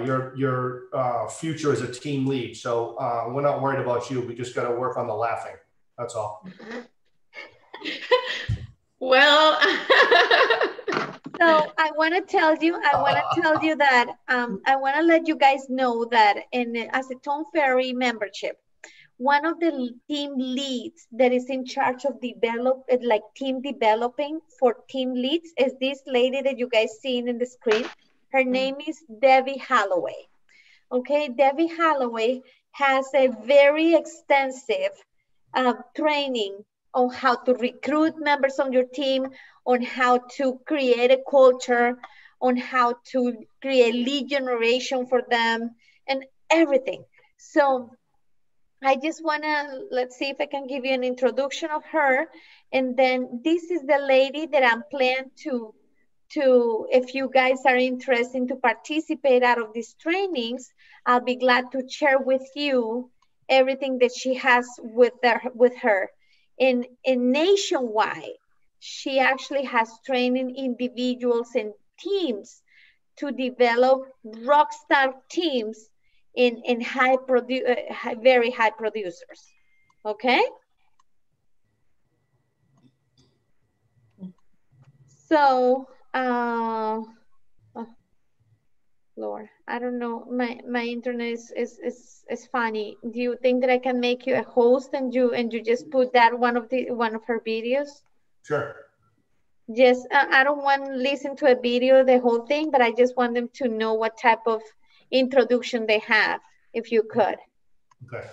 your future as a team lead, so we're not worried about you. We just got to work on the laughing. That's all. Well, so I want to tell you that I want to let you guys know that as a Tom Ferry membership, one of the team leads that is in charge of team developing for team leads is this lady that you guys seen in the screen. Her name is Debbie Holloway. Okay, Debbie Holloway has a very extensive training on how to recruit members on your team, on how to create a culture, on how to create lead generation for them, and everything. So I just want to, let's see if I can give you an introduction of her. And then this is the lady that I'm planning to if you guys are interested to participate out of these trainings, I'll be glad to share with you everything that she has with her. In nationwide, she actually has training individuals and teams to develop rockstar teams in very high producers. Okay. So, Lord, I don't know. My internet is funny. Do you think that I can make you a host and you just put that one of her videos? Sure. Just I don't want to listen to a video the whole thing, but I just want them to know what type of introduction they have. If you could. Okay.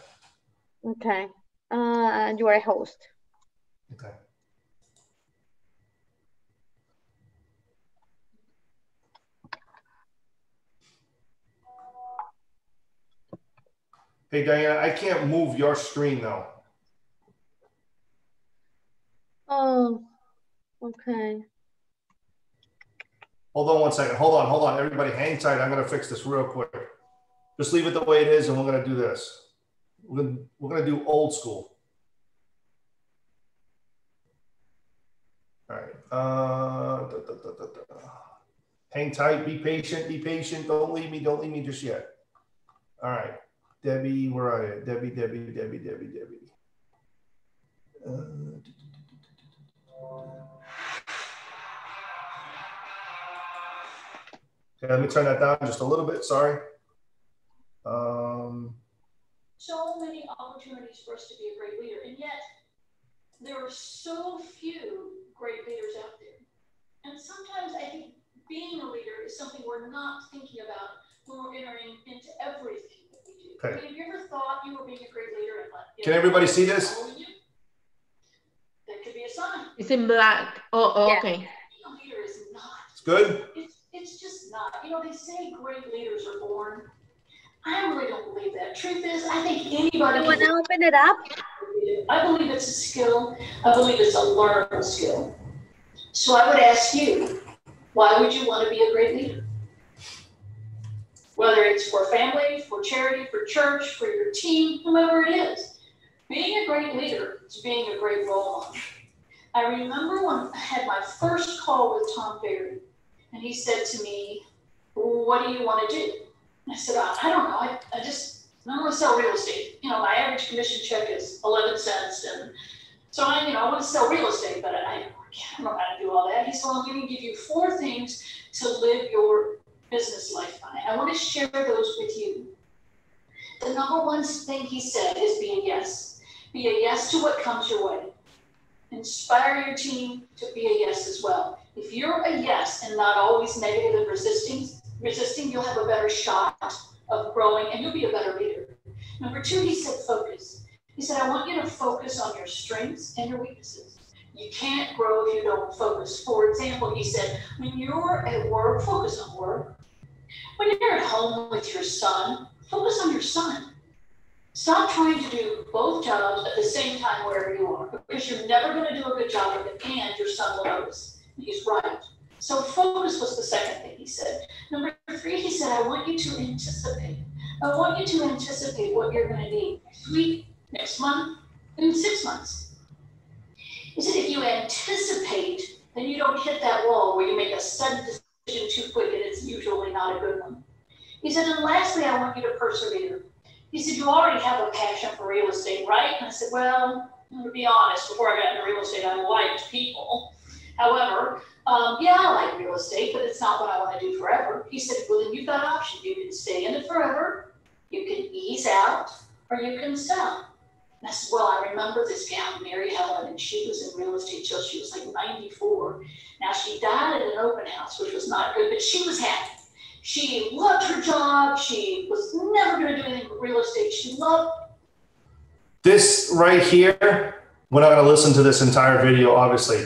Okay. You are a host. Okay. Hey, Diana, I can't move your screen though. Oh, okay. Hold on one second. Hold on. Everybody hang tight. I'm going to fix this real quick. Just leave it the way it is and we're going to do this. We're going to do old school. All right. Hang tight. Be patient. Be patient. Don't leave me. Don't leave me just yet. All right. Debbie, where are you? Debbie. Okay, let me turn that down just a little bit. Sorry. So many opportunities for us to be a great leader, and yet there are so few great leaders out there. And sometimes I think being a leader is something we're not thinking about when we're entering into everything that we do. Okay. I mean, have you ever thought you were being a great leader and can everybody see this? That could be a sign. It's in black. Oh, yeah. Okay. Being a leader is not. It's good. It's just not. You know, they say great leaders are born. I really don't believe that. Truth is, I think anybody. You want to open it up? I believe it's a skill. I believe it's a learned skill. So I would ask you, why would you want to be a great leader? Whether it's for family, for charity, for church, for your team, whomever it is. Being a great leader is being a great role model. I remember when I had my first call with Tom Ferry, and he said to me, what do you want to do? And I said, I don't know. I want to sell real estate. You know, my average commission check is 11 cents. And so I want to sell real estate, but I don't know how to do all that. He said, well, I'm going to give you 4 things to live your business life by. I want to share those with you. The number one thing he said is be a yes. Be a yes to what comes your way. Inspire your team to be a yes as well. If you're a yes and not always negative and resisting, you'll have a better shot of growing and you'll be a better leader. Number 2, he said focus. He said, I want you to focus on your strengths and your weaknesses. You can't grow if you don't focus. For example, he said, when you're at work, focus on work. When you're at home with your son, focus on your son. Stop trying to do both jobs at the same time wherever you are, because you're never going to do a good job of it and your son will notice. He's right. So focus was the second thing he said. Number 3, he said, I want you to anticipate. I want you to anticipate what you're going to need next week, next month, and in 6 months. He said, if you anticipate, then you don't hit that wall where you make a sudden decision too quick and it's usually not a good one. He said, and lastly, I want you to persevere. He said, you already have a passion for real estate, right? And I said, well, to be honest, before I got into real estate, I liked people. However, yeah, I like real estate, but it's not what I want to do forever. He said, well, then you've got options. You can stay in it forever, you can ease out, or you can sell. And I said, well, I remember this gal, Mary Helen, and she was in real estate till she was like 94. Now, she died at an open house, which was not good, but she was happy. She loved her job. She was never going to do anything but real estate. She loved this right here. We're not going to listen to this entire video, obviously,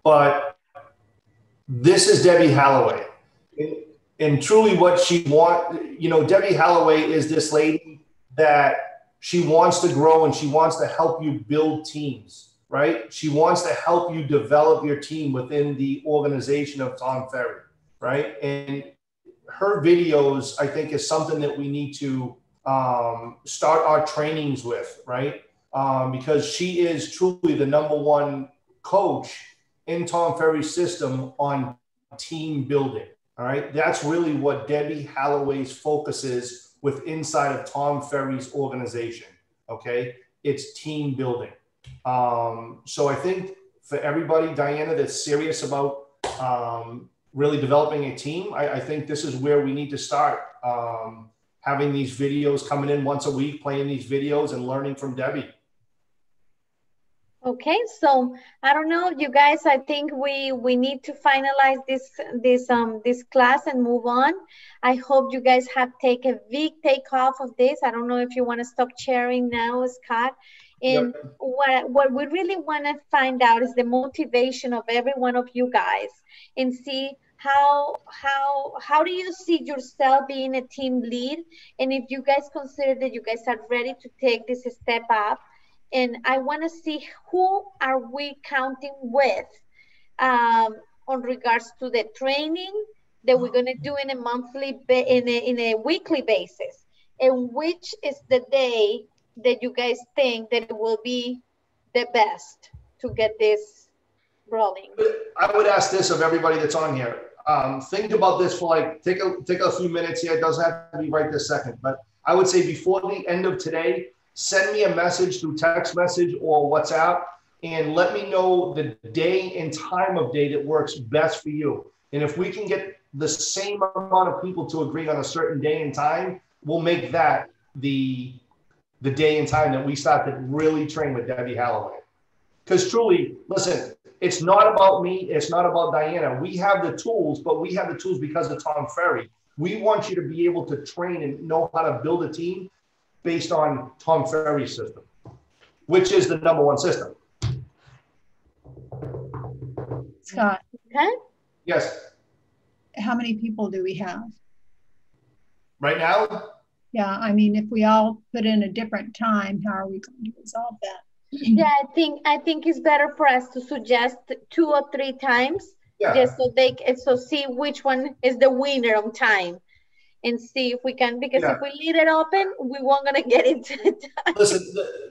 but this is Debbie Halloway. And truly what she wants, Debbie Halloway is this lady that she wants to grow and she wants to help you build teams. right? She wants to help you develop your team within the organization of Tom Ferry, right? And her videos, I think, is something that we need to start our trainings with, right? Because she is truly the #1 coach in Tom Ferry's system on team building. All right. That's really what Debbie Halloway's focus is with inside of Tom Ferry's organization. Okay. It's team building. So I think for everybody, Diana, that's serious about really developing a team, I think this is where we need to start. Having these videos coming in once a week, playing these videos and learning from Debbie. Okay, so I don't know, you guys. I think we need to finalize this class and move on. I hope you guys have taken a big take off of this. I don't know if you want to stop sharing now, Scott. And yep. What we really want to find out is the motivation of every one of you guys, and see how do you see yourself being a team lead, and if you guys consider that you guys are ready to take this step up. And I want to see who are we counting with on regards to the training that we're going to do in a weekly basis, and which is the day that you guys think that it will be the best to get this rolling. I would ask this of everybody that's on here. Think about this for like, take a few minutes here. It doesn't have to be right this second, but I would say before the end of today, send me a message through text message or WhatsApp and let me know the day and time of day that works best for you. And if we can get the same amount of people to agree on a certain day and time, we'll make that the day and time that we start to really train with Debbie Halloway. Because truly, listen, it's not about me. It's not about Diana. We have the tools, but we have the tools because of Tom Ferry. We want you to be able to train and know how to build a team based on Tom Ferry's system, which is the #1 system. Scott. Okay. Yes. How many people do we have? Right now? Yeah, I mean, if we all put in a different time, how are we going to resolve that? Yeah, I think it's better for us to suggest 2 or 3 times, just so see which one is the winner on time. And see if we can, because if we leave it open, we won't gonna get into it. Listen,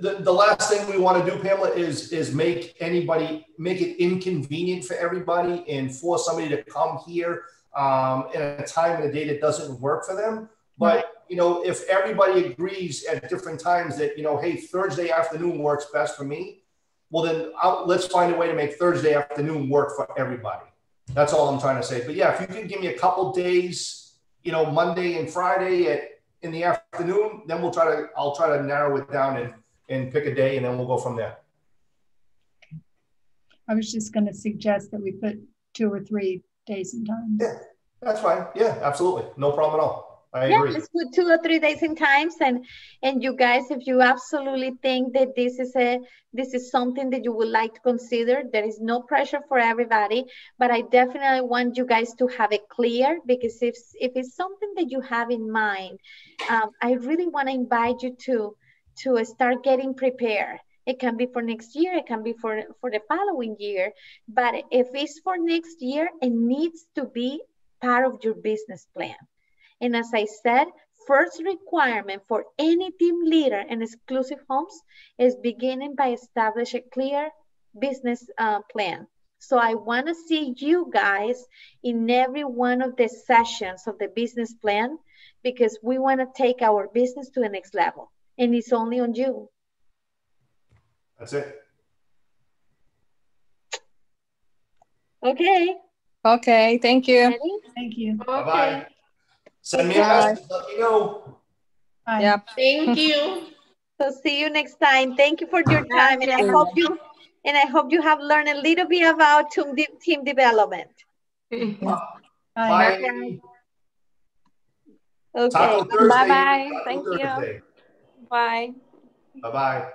the last thing we want to do, Pamela, is make it inconvenient for everybody and force somebody to come here in a time and a day that doesn't work for them. But you know, if everybody agrees at different times that, you know, hey, Thursday afternoon works best for me, well then let's find a way to make Thursday afternoon work for everybody. That's all I'm trying to say. But yeah, if you can give me a couple days, you know, Monday and Friday in the afternoon, then I'll try to narrow it down and pick a day, and then we'll go from there. I was just going to suggest that we put 2 or 3 days and times. Yeah, that's fine. Yeah, absolutely. No problem at all. I agree. Let's put 2 or 3 days and times, and you guys, if you absolutely think that this is something that you would like to consider, there is no pressure for everybody, but I definitely want you guys to have it clear, because if it's something that you have in mind, I really want to invite you to start getting prepared. It can be for next year, it can be for the following year, but if it's for next year, it needs to be part of your business plan. And as I said, first requirement for any team leader in exclusive homes is beginning by establishing a clear business plan. So I want to see you guys in every one of the sessions of the business plan, because we want to take our business to the next level, and it's only on you. That's it. Okay. Okay, thank you. Ready? Thank you. Bye-bye. Send me a message, let me know. Yep. Thank you. So see you next time. Tink you for your time, and I hope you have learned a little bit about team development. Bye. Okay. Bye-bye. Thank you. Bye. Bye-bye.